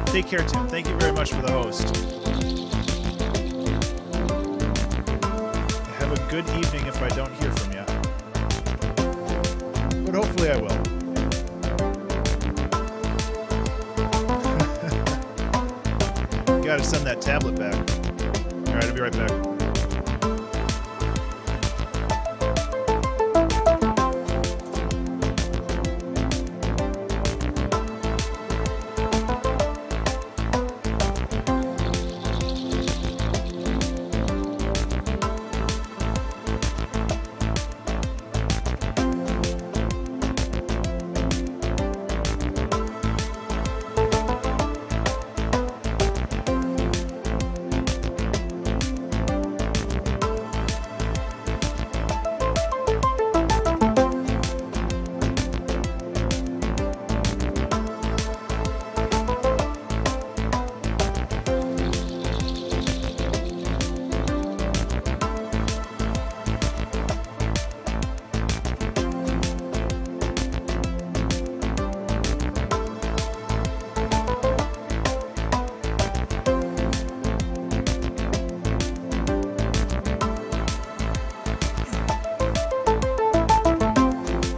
Take care, Tim. Thank you very much for the host. Have a good evening if I don't hear from you. But hopefully I will. Gotta send that tablet back. Alright, I'll be right back.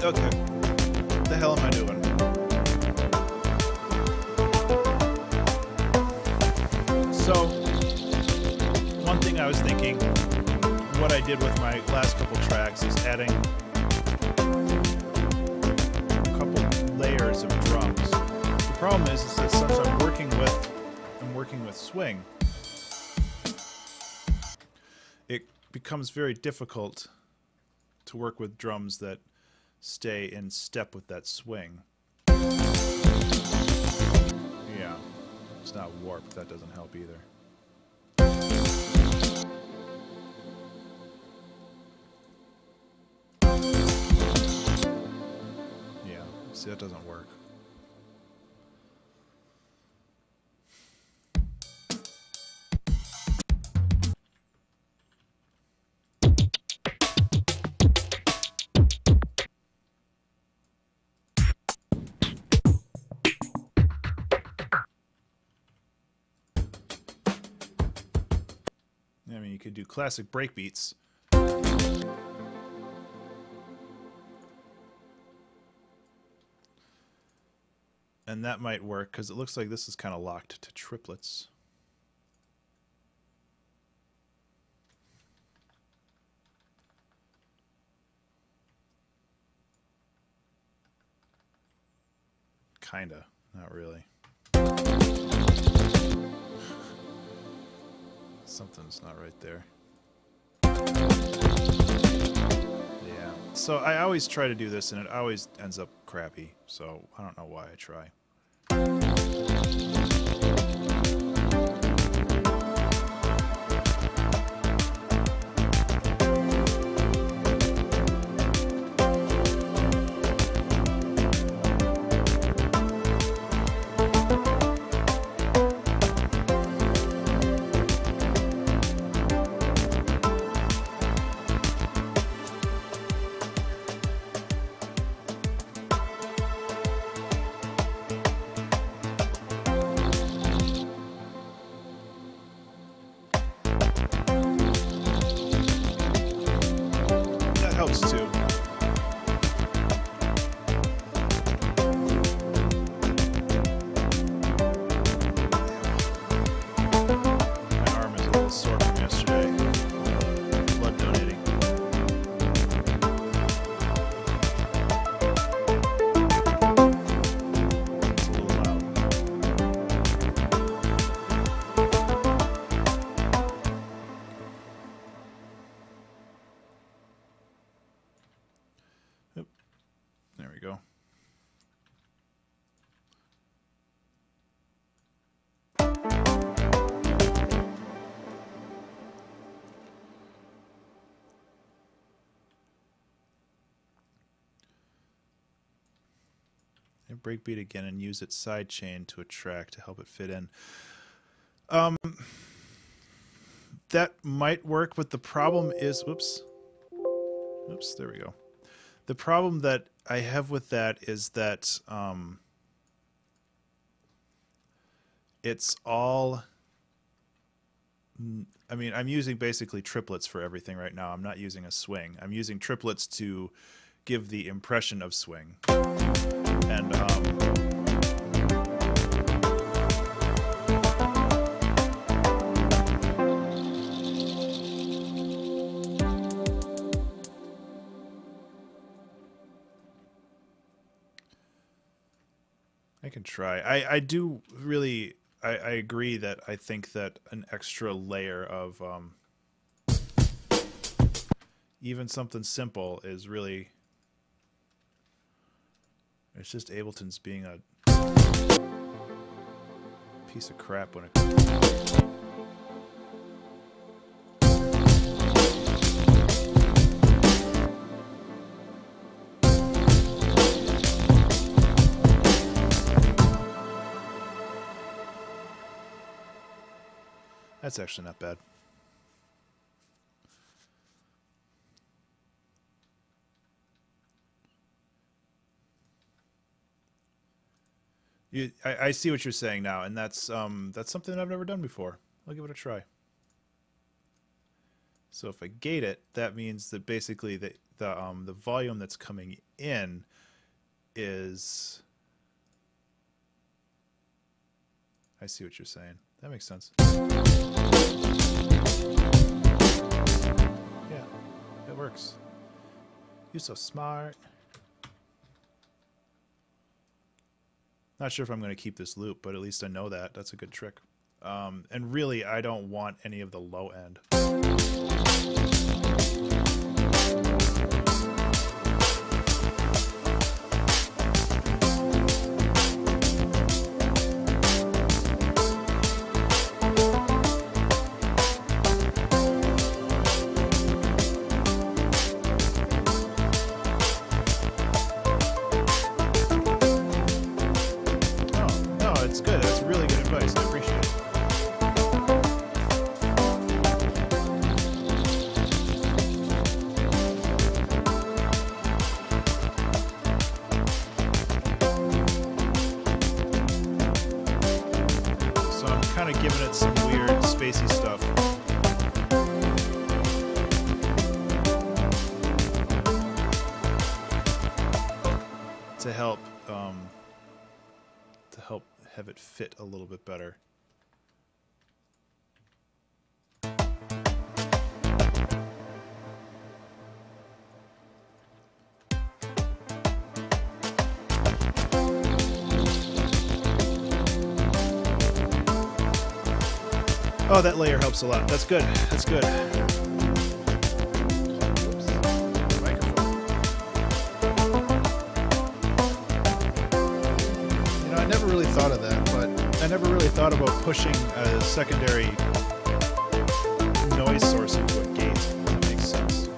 Okay. What the hell am I doing? did with my last couple tracks is adding a couple layers of drums. The problem is that since I'm working with swing, it becomes very difficult to work with drums that stay in step with that swing. Yeah, it's not warped. That doesn't help either. Yeah, see, that doesn't work. I mean, you could do classic breakbeats. And that might work, because it looks like this is kind of locked to triplets. Kinda, not really. Something's not right there. Yeah. So I always try to do this, and it always ends up crappy. So I don't know why I try. Helps too. My arm is a little sore from yesterday. Blood donating. It's a little loud. Oop. There we go. And breakbeat again and use its sidechain to a track to help it fit in. That might work, but the problem is, whoops, there we go. The problem that I have with that is that it's all, I mean, I'm using basically triplets for everything right now. I'm not using a swing. I'm using triplets to give the impression of swing. And I can try. I do really, I agree that I think that an extra layer of even something simple is really, it's just Ableton's being a piece of crap when it comes. That's actually not bad. I see what you're saying now, and that's something I've never done before. I'll give it a try. So if I gate it, that means that basically the volume that's coming in is. I see what you're saying. That makes sense. Yeah. Yeah, it works. You're so smart. Not sure if I'm going to keep this loop, but at least I know that. That's a good trick. And really, I don't want any of the low end. It's good. That's really good advice. I appreciate it. So I'm kind of giving it some weird spacey stuff. To help have it fit a little bit better. Oh, that layer helps a lot. That's good. That's good. I never really thought of that, but I never really thought about pushing a secondary noise source into a gate. That makes sense.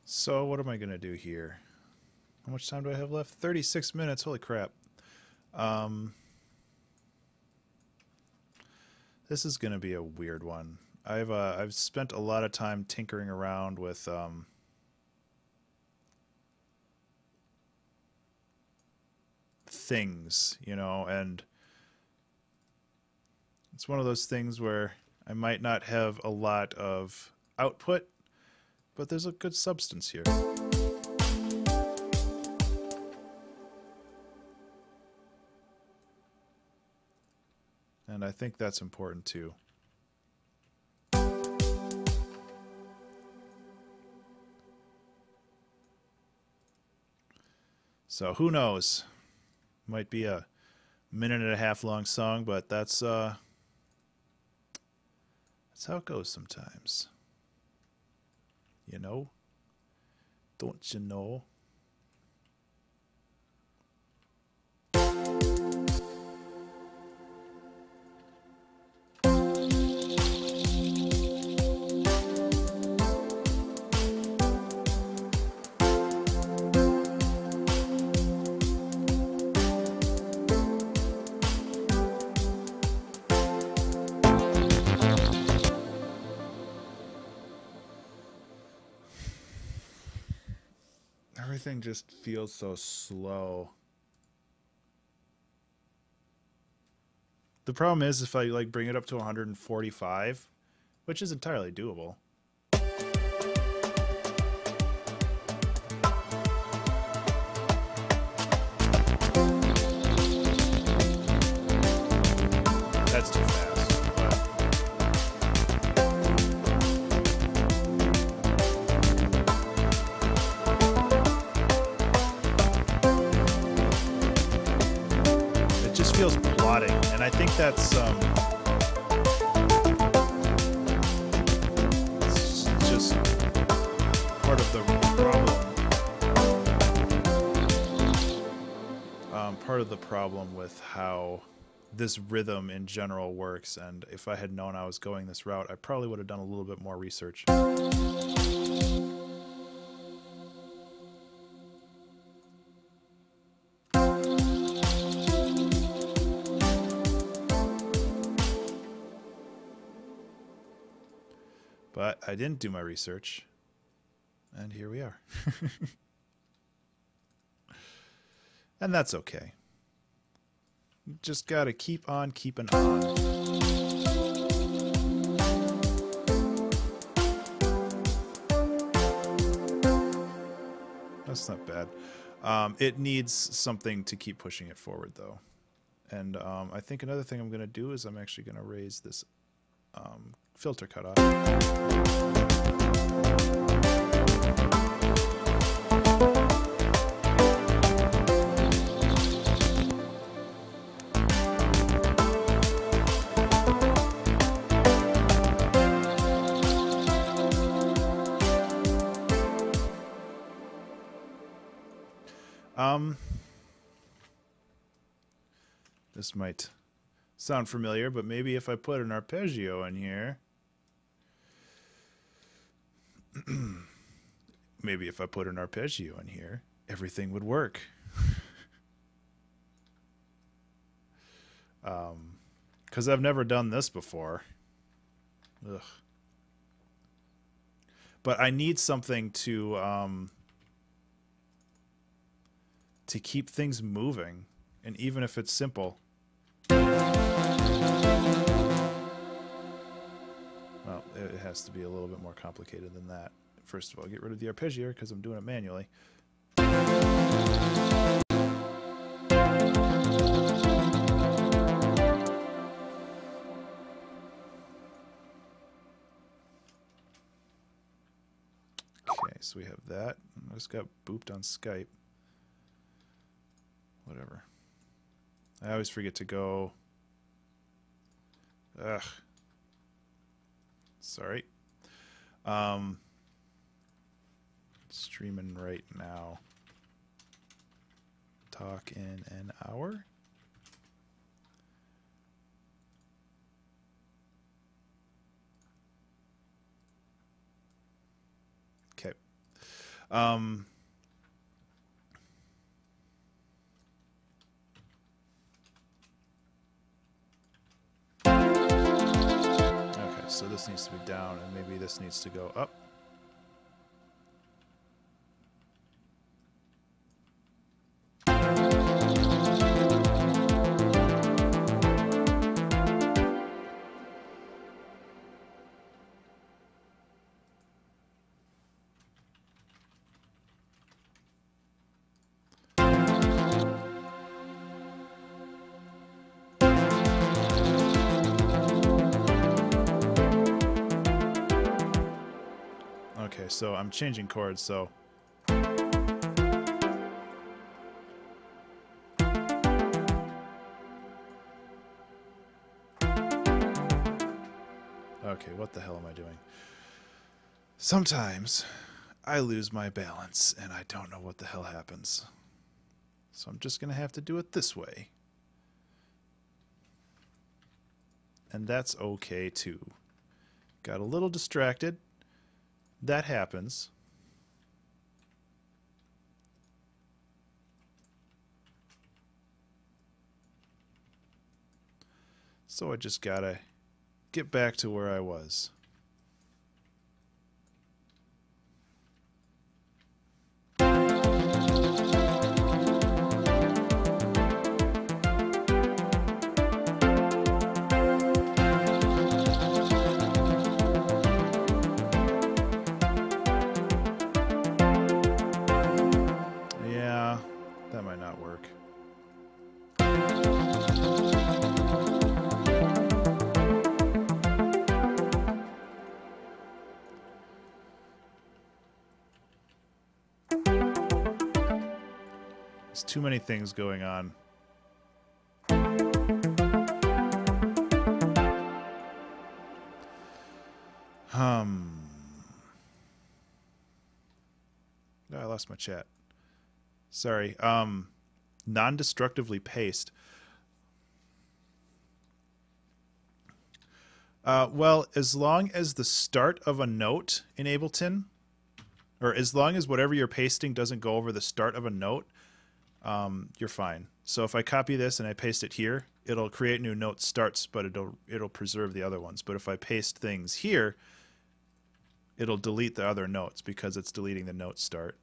So what am I going to do here? How much time do I have left? 36 minutes. Holy crap. This is going to be a weird one. I've spent a lot of time tinkering around with things, you know, and it's one of those things where I might not have a lot of output, but there's a good substance here. And I think that's important too. So who knows? Might be a minute and a half long song, but that's how it goes sometimes. You know? Don't you know? Everything just feels so slow. The problem is if I like bring it up to 145, which is entirely doable. That's too fast. Feels plotting, and I think that's just part of the problem. Part of the problem with how this rhythm in general works, and if I had known I was going this route, I probably would have done a little bit more research. But I didn't do my research, and here we are. And that's okay. Just gotta keep on keeping on. That's not bad. It needs something to keep pushing it forward, though. And I think another thing I'm going to do is I'm actually going to raise this filter cutoff. This might sound familiar, but maybe if I put an arpeggio in here, maybe if I put an arpeggio in here, everything would work. Because I've never done this before. Ugh. But I need something to keep things moving, and even if it's simple. Well, it has to be a little bit more complicated than that. First of all, get rid of the arpeggiator because I'm doing it manually. Okay, so we have that. I just got booped on Skype. Whatever. I always forget to go. Ugh. Sorry. Streaming right now. Talk in an hour. Okay. So this needs to be down, and maybe this needs to go up. Okay, so I'm changing chords, so okay, what the hell am I doing? Sometimes I lose my balance and I don't know what the hell happens. So I'm just gonna have to do it this way. And that's okay too. Got a little distracted. That happens. So I just gotta get back to where I was. That might not work. There's too many things going on. Oh, I lost my chat. Sorry. Non-destructively paste. Well, as long as the start of a note in Ableton, or as long as whatever you're pasting doesn't go over the start of a note, you're fine. So if I copy this and I paste it here, it'll create new note starts, but it'll preserve the other ones. But if I paste things here, it'll delete the other notes because it's deleting the note start.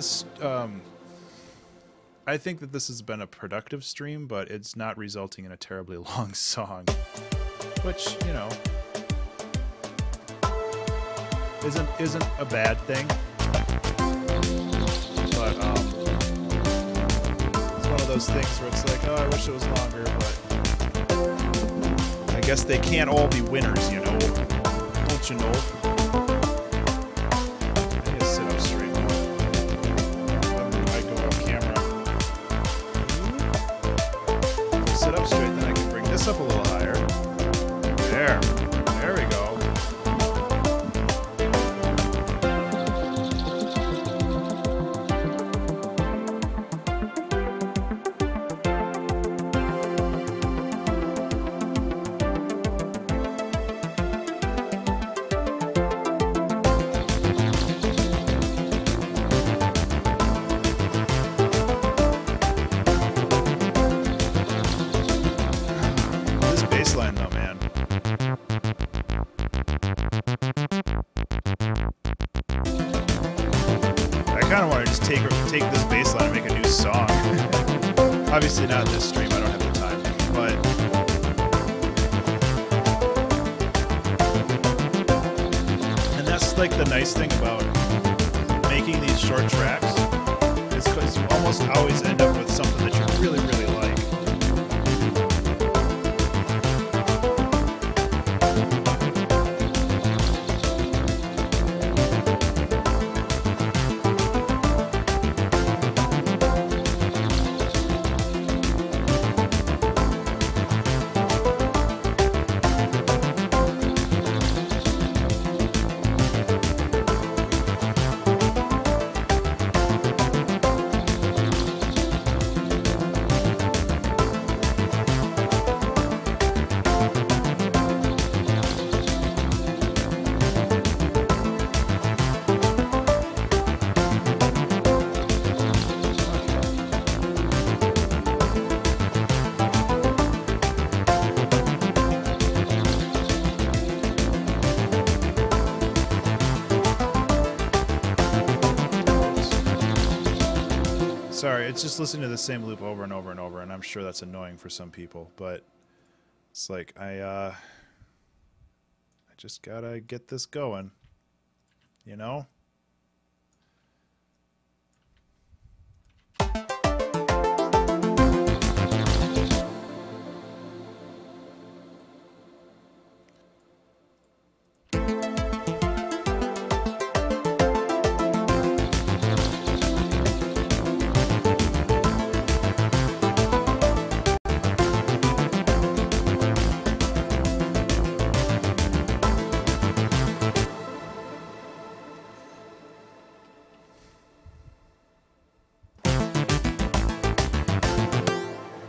this I think that this has been a productive stream, but it's not resulting in a terribly long song, which, you know, isn't a bad thing. But it's one of those things where it's like, oh, I wish it was longer, but I guess they can't all be winners, you know. Don't you know? I need to sit up straight now. I go off camera. Sit up straight, then I can bring this up a little higher. There. There we go. Baseline though, man. I kind of want to just take this baseline and make a new song. Obviously not this stream, I don't have the time, but and that's like the nice thing about making these short tracks is because you almost always end up with something that you really, really like. Sorry, it's just listening to the same loop over and over and over, and I'm sure that's annoying for some people, but it's like I just gotta get this going, you know?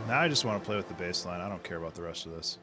Now I just want to play with the bass line. I don't care about the rest of this.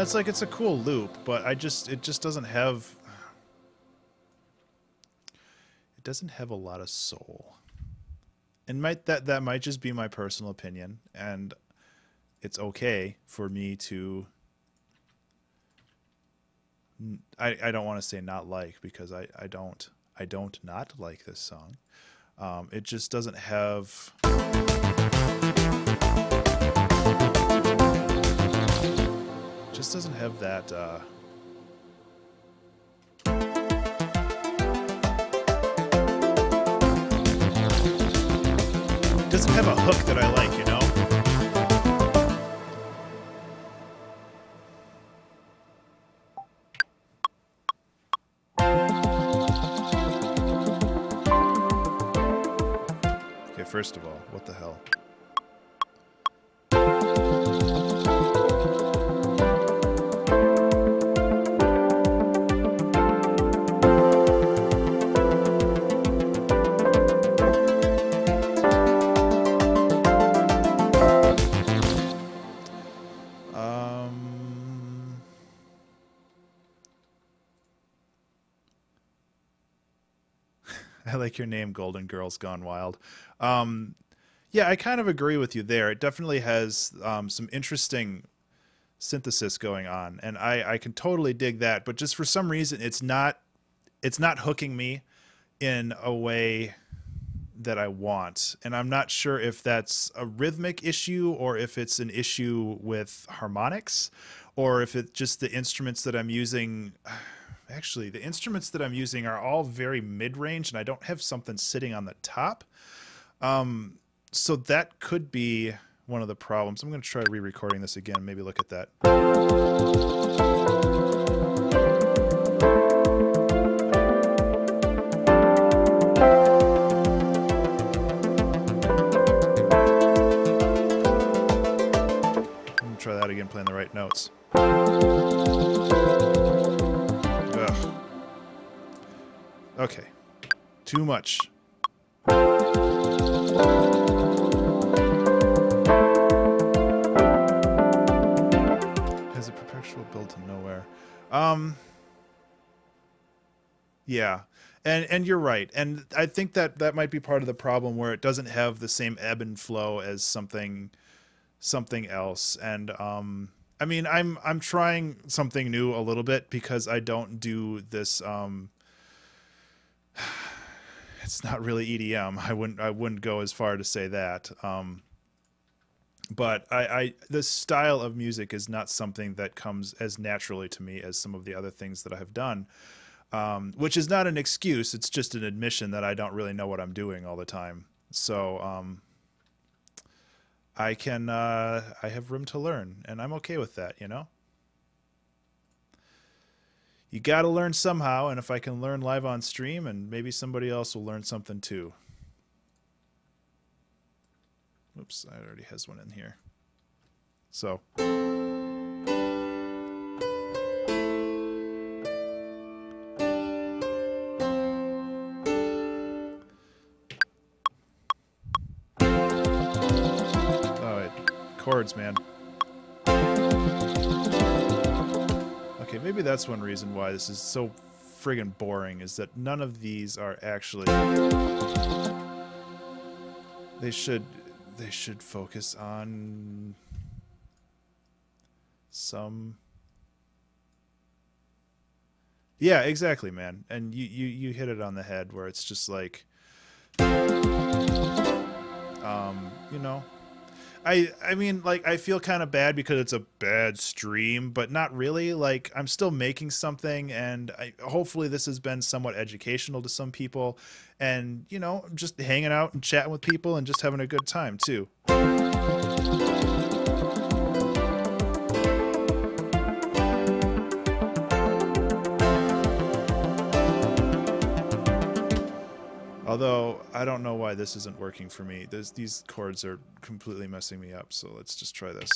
It's like it's a cool loop, but it just doesn't have a lot of soul. And that might just be my personal opinion, and it's okay for me to I don't want to say not like, because I don't not like this song. It just doesn't have that doesn't have a hook that I like, you know? first of all. What the hell? I like your name, Golden Girls Gone Wild. Yeah, I kind of agree with you there. It definitely has some interesting synthesis going on, and I can totally dig that. But just for some reason, it's not hooking me in a way that I want, and I'm not sure if that's a rhythmic issue or if it's an issue with harmonics, or if it's just the instruments that I'm using. Actually, the instruments that I'm using are all very mid-range, and I don't have something sitting on the top. So that could be one of the problems. I'm going to try re-recording this again, maybe look at that. I'm going to try that again, playing the right notes. Ugh. Okay. Too much. Has a perpetual build to nowhere. Yeah. And you're right. And I think that might be part of the problem, where it doesn't have the same ebb and flow as something else. And I mean, I'm trying something new a little bit, because I don't do this it's not really EDM. I wouldn't go as far to say that. But the style of music is not something that comes as naturally to me as some of the other things that I have done. Which is not an excuse. It's just an admission that I don't really know what I'm doing all the time. So I have room to learn, and I'm okay with that, you know? You got to learn somehow, and if I can learn live on stream, and maybe somebody else will learn something too. Oops, I already has one in here. So. Chords, man. Okay, maybe that's one reason why this is so friggin' boring, is that none of these are actually... They should focus on some... Yeah, exactly, man. And you hit it on the head, where it's just like... you know... I mean, like, I feel kind of bad because it's a bad stream, but not really. Like, I'm still making something, and hopefully this has been somewhat educational to some people, and, you know, just hanging out and chatting with people and just having a good time too. Although, I don't know why this isn't working for me. These chords are completely messing me up, so let's just try this.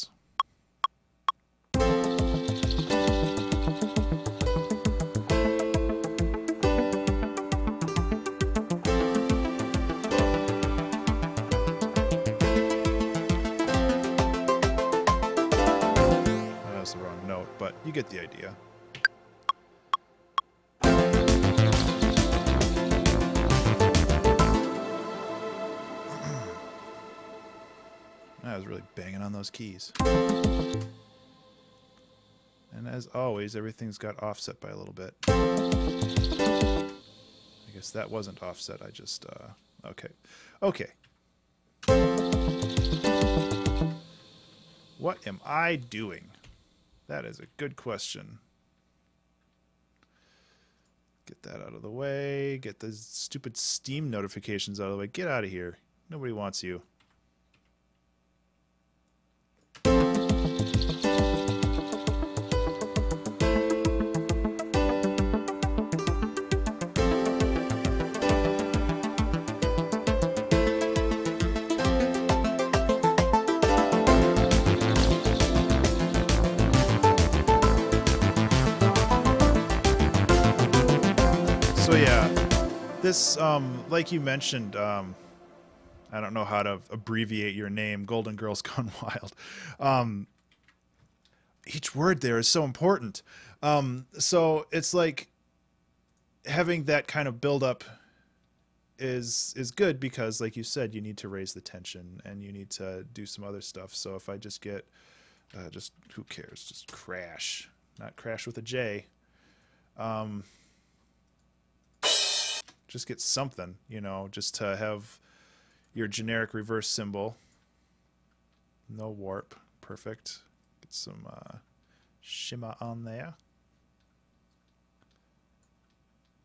That's the wrong note, but you get the idea. I was really banging on those keys. And as always, everything's got offset by a little bit. I guess that wasn't offset, I just, okay. Okay. What am I doing? That is a good question. Get that out of the way. Get the stupid Steam notifications out of the way. Get out of here. Nobody wants you. So yeah, this, like you mentioned, I don't know how to abbreviate your name, Golden Girls Gone Wild. Each word there is so important. So it's like having that kind of build up is good because, like you said, you need to raise the tension and you need to do some other stuff. So if I just get, just who cares, just crash, not crash with a J. Just get something, you know, just to have your generic reverse symbol. No warp. Perfect. Get some shimmer on there.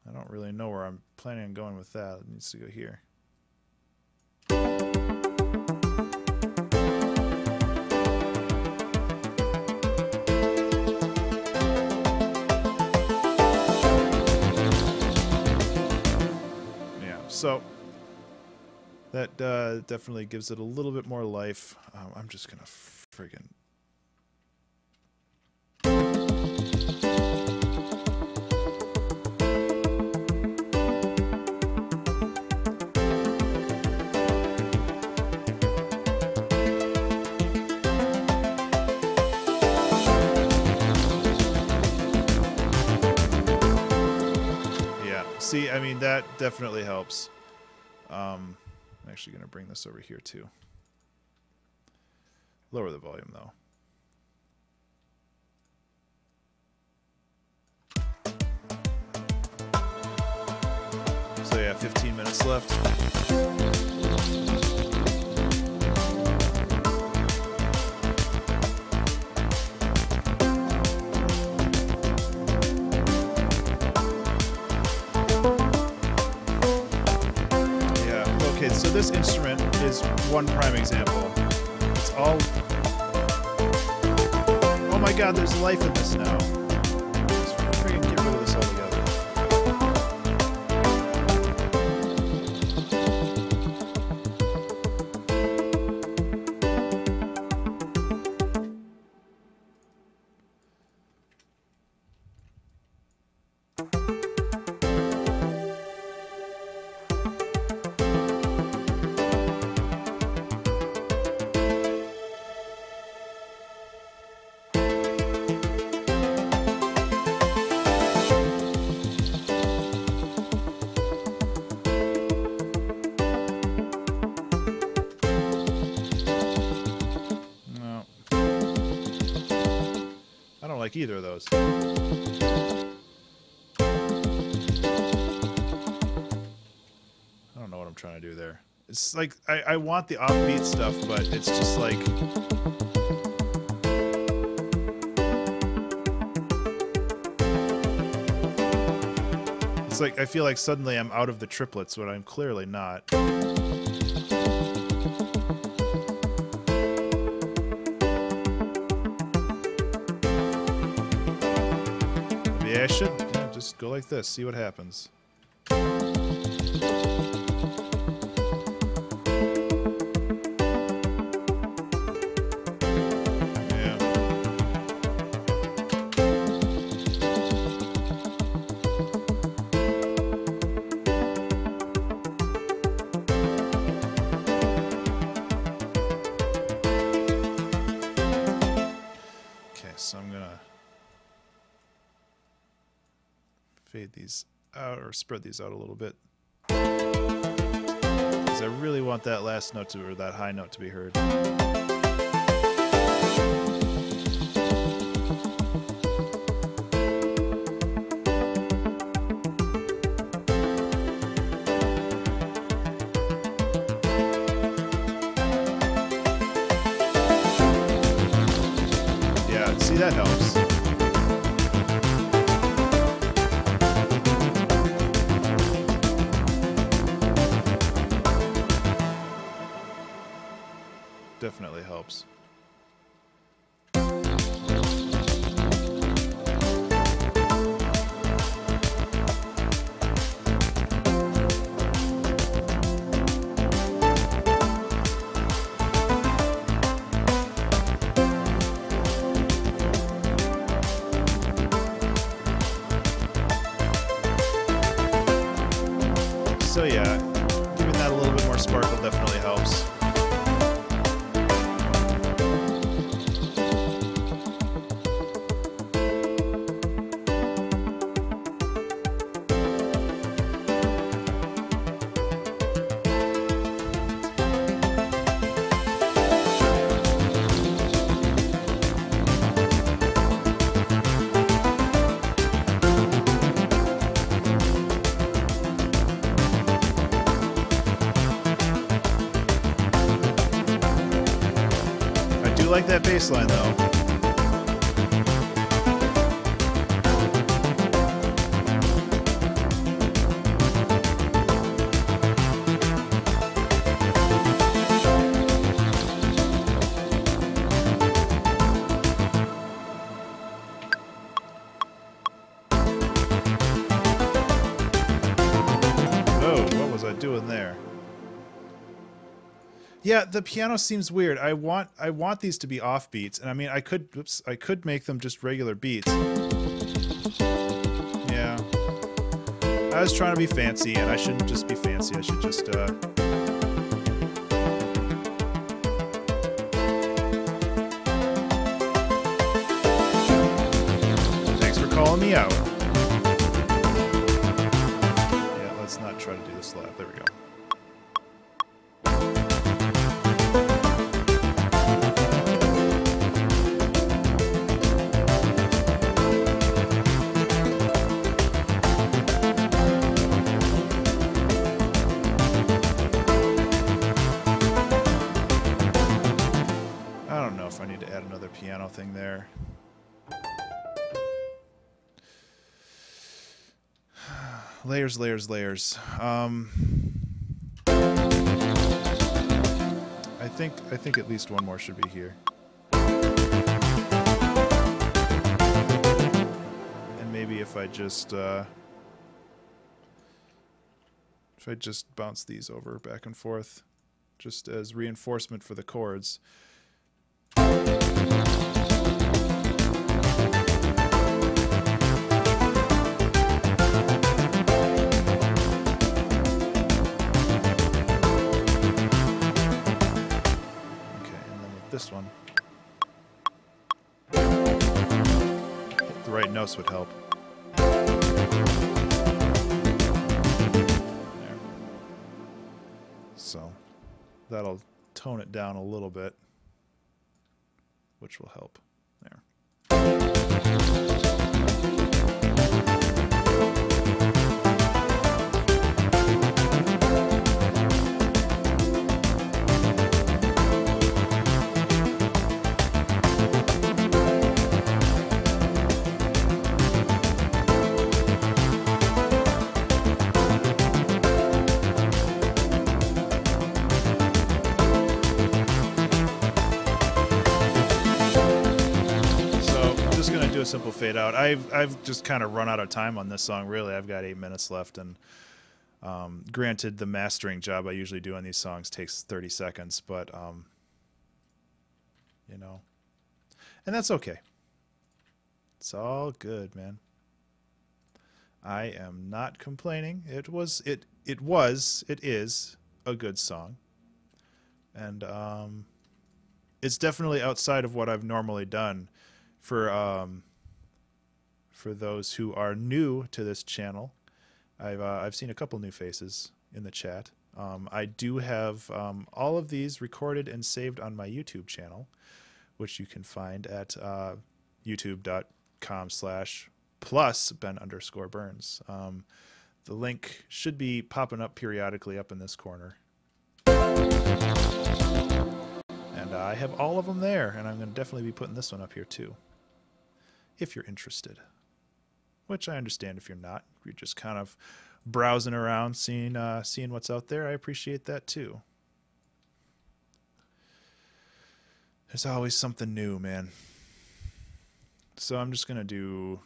I don't really know where I'm planning on going with that. It needs to go here. So that definitely gives it a little bit more life. I'm just gonna friggin' see, I mean, that definitely helps. I'm actually going to bring this over here too. Lower the volume though. So yeah, 15 minutes left. So this instrument is one prime example. It's all... Oh my god, there's life in this now. Let's freaking get rid of this altogether. Like either of those. I don't know what I'm trying to do there. It's like I want the offbeat stuff, but it's just like it's like I feel like suddenly I'm out of the triplets when I'm clearly not. I should just go like this, see what happens. Yeah. Okay, so I'm gonna fade these out or spread these out a little bit because I really want that last note to, or that high note to be heard. Yeah, see, that helps. Definitely helps. that bass line though. Doing there. Yeah, the piano seems weird. I want these to be off beats, and I mean I could make them just regular beats. Yeah. I was trying to be fancy, and I shouldn't just be fancy. I should just Thanks for calling me out. Let's not try to do this live. There we go. I don't know if I need to add another piano thing there. Layers, layers, layers. I think at least one more should be here. And maybe if I just bounce these over back and forth, just as reinforcement for the chords. This one. Hit the right notes would help. There. So that'll tone it down a little bit, which will help. There. A simple fade out. I've just kind of run out of time on this song. Really, I've got 8 minutes left, and granted, the mastering job I usually do on these songs takes 30 seconds, but you know, and that's okay. It's all good, man. I am not complaining. It is a good song, and it's definitely outside of what I've normally done. For those who are new to this channel, I've seen a couple new faces in the chat. I do have all of these recorded and saved on my YouTube channel, which you can find at youtube.com/+Ben_Burns. The link should be popping up periodically up in this corner. And I have all of them there, and I'm going to definitely be putting this one up here too, if you're interested. Which I understand if you're not. You're just kind of browsing around, seeing what's out there. I appreciate that too. There's always something new, man. So I'm just gonna do.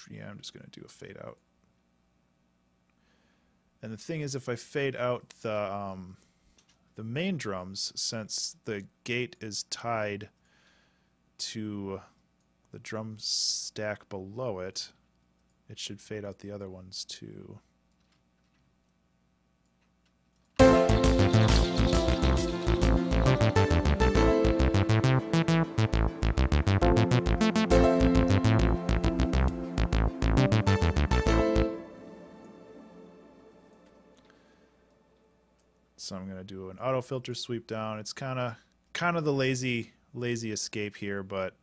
Yeah, I'm just gonna do a fade out. And the thing is, if I fade out the main drums, since the gate is tied to the drum stack below it, it should fade out the other ones too. So I'm going to do an auto filter sweep down. It's kind of the lazy escape here, but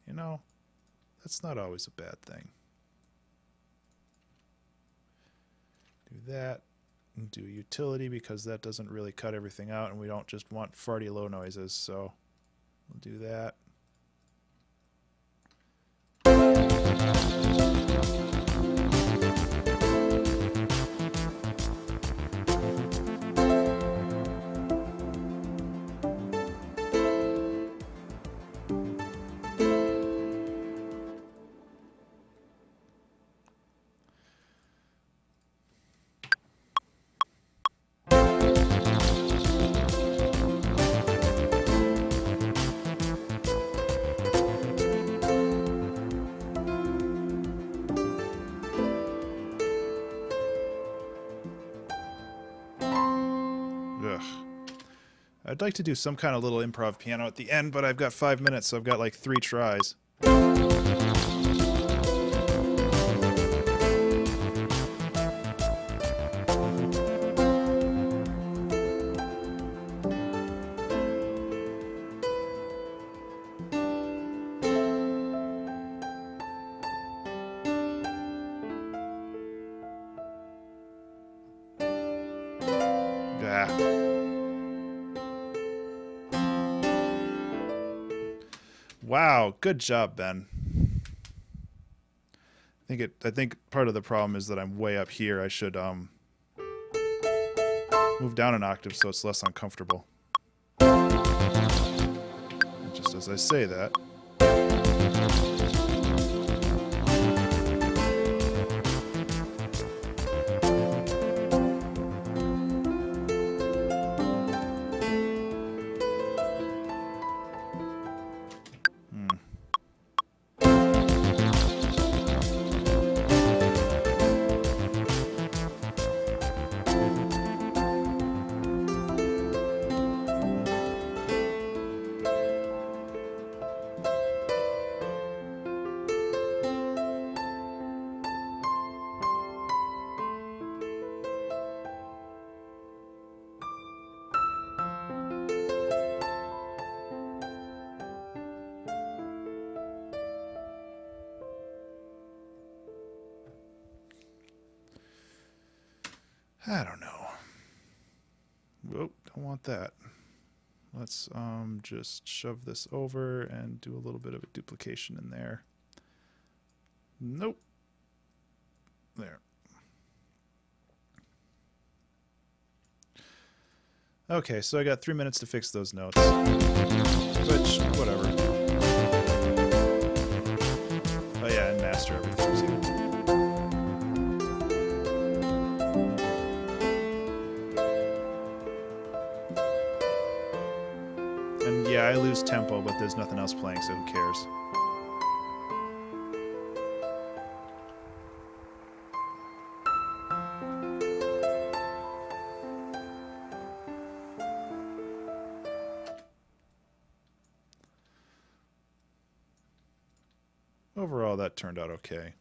you know, that's not always a bad thing. Do that. do utility because that doesn't really cut everything out, and we don't just want farty low noises, so we'll do that. Ugh. I'd like to do some kind of little improv piano at the end, but I've got 5 minutes, so I've got like 3 tries. Wow, good job, Ben. I think part of the problem is that I'm way up here. I should move down an octave so it's less uncomfortable. Just as I say that. I don't know. Whoa, don't want that. Let's just shove this over and do a little bit of a duplication in there. Nope. There. Okay, so I got 3 minutes to fix those notes. Which, whatever. Oh yeah, and master everything too. And yeah, I lose tempo, but there's nothing else playing, so who cares? Overall, that turned out okay.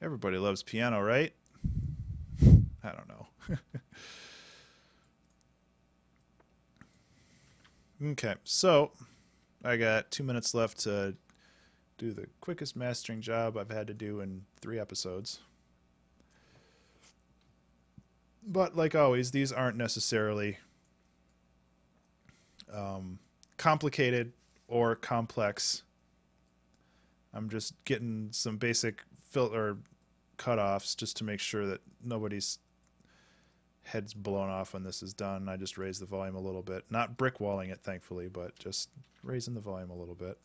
Everybody loves piano, right? I don't know. Okay, so I got 2 minutes left to do the quickest mastering job I've had to do in 3 episodes. But like always, these aren't necessarily complicated or complex. I'm just getting some basic filter cutoffs just to make sure that nobody's head's blown off when this is done. I just raise the volume a little bit. Not brick walling it, thankfully, but just raising the volume a little bit.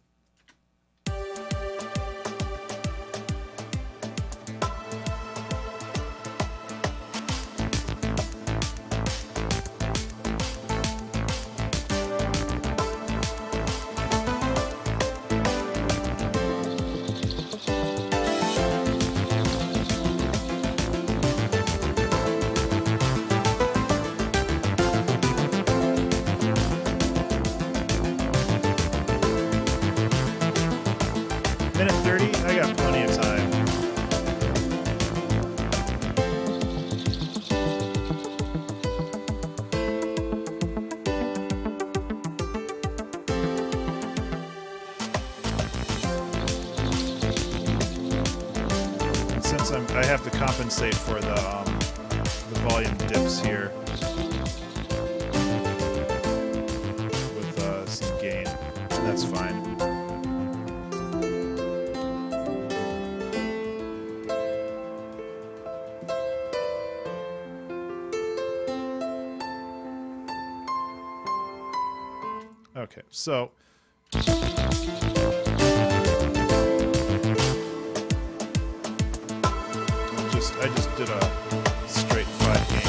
since I have to compensate for the volume dips here with some gain. That's fine. Okay, so I just did a straight 5 gain.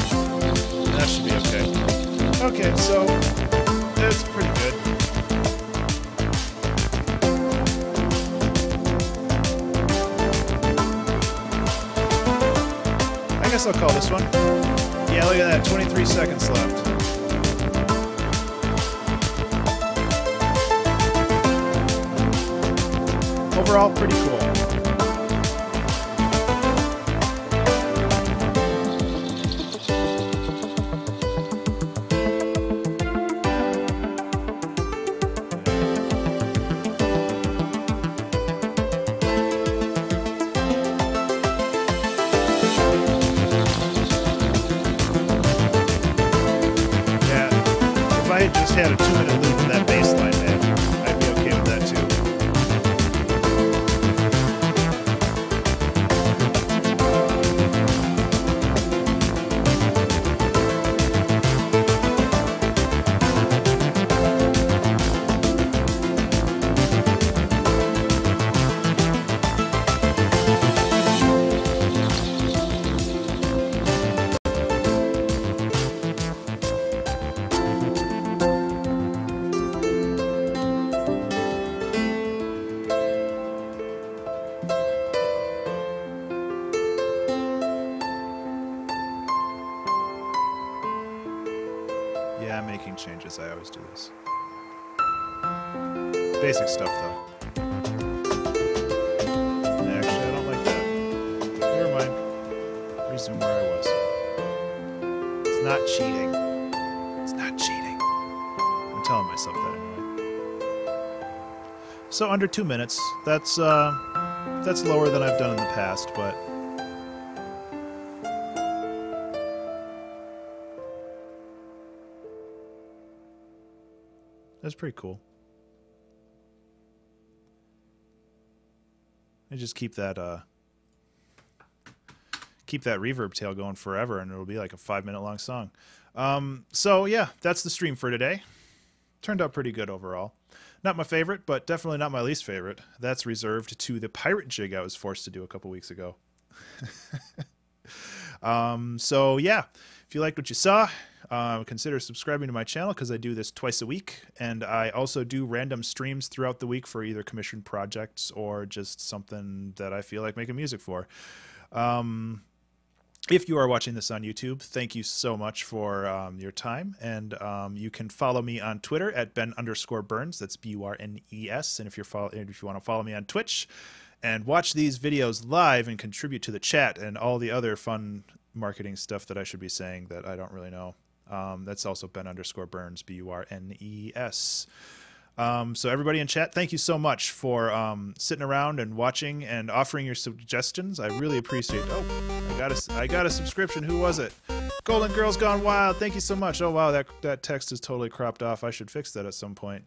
That should be okay. Okay, so it's pretty good. I guess I'll call this one. Yeah, look at that, 23 seconds left. Overall, pretty cool. If I had just had a 2-minute loop in that bass line, man, I'd be okay with that too. Yeah, I'm making changes. I always do this. Basic stuff, though. Actually, I don't like that. Never mind. Resume where I was. It's not cheating. It's not cheating. I'm telling myself that anyway. So under 2 minutes. That's lower than I've done in the past, but that's pretty cool. And just keep that reverb tail going forever, and it'll be like a 5-minute long song. So yeah, that's the stream for today. Turned out pretty good overall. Not my favorite, but definitely not my least favorite. That's reserved to the pirate jig I was forced to do a couple weeks ago. So yeah, if you liked what you saw, consider subscribing to my channel because I do this twice a week, and I also do random streams throughout the week for either commissioned projects or just something that I feel like making music for. If you are watching this on YouTube, thank you so much for your time, and you can follow me on Twitter at Ben_Burns. That's BURNES, and if you want to follow me on Twitch and watch these videos live and contribute to the chat and all the other fun marketing stuff that I should be saying that I don't really know. That's also Ben_Burns, BURNES. So everybody in chat, thank you so much for sitting around and watching and offering your suggestions. I really appreciate it. Oh, I got a subscription. Who was it? Golden Girls Gone Wild. Thank you so much. Oh wow, that text is totally cropped off. I should fix that at some point.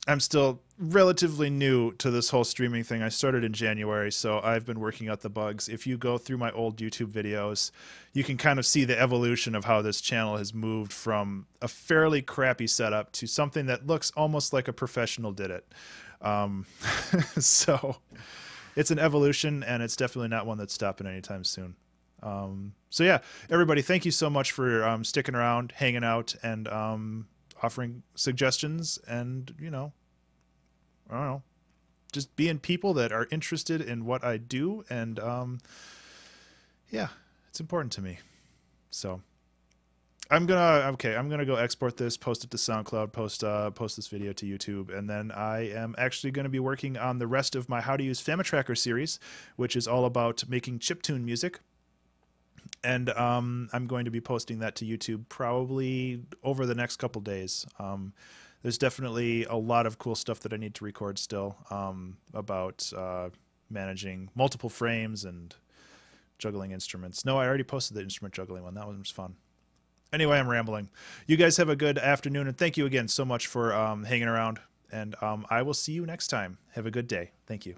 I'm still relatively new to this whole streaming thing. I started in January, so I've been working out the bugs. If you go through my old YouTube videos, you can kind of see the evolution of how this channel has moved from a fairly crappy setup to something that looks almost like a professional did it. So it's an evolution, and it's definitely not one that's stopping anytime soon. So yeah, everybody, thank you so much for sticking around, hanging out, and offering suggestions, and I don't know, just being people that are interested in what I do, and yeah, it's important to me. So I'm gonna go export this, post it to SoundCloud, post this video to YouTube, and then I am actually going to be working on the rest of my How to Use Famitracker series, which is all about making chiptune music. And I'm going to be posting that to YouTube probably over the next couple days. There's definitely a lot of cool stuff that I need to record still about managing multiple frames and juggling instruments. No, I already posted the instrument juggling one. That one was fun. Anyway, I'm rambling. You guys have a good afternoon, and thank you again so much for hanging around. And I will see you next time. Have a good day. Thank you.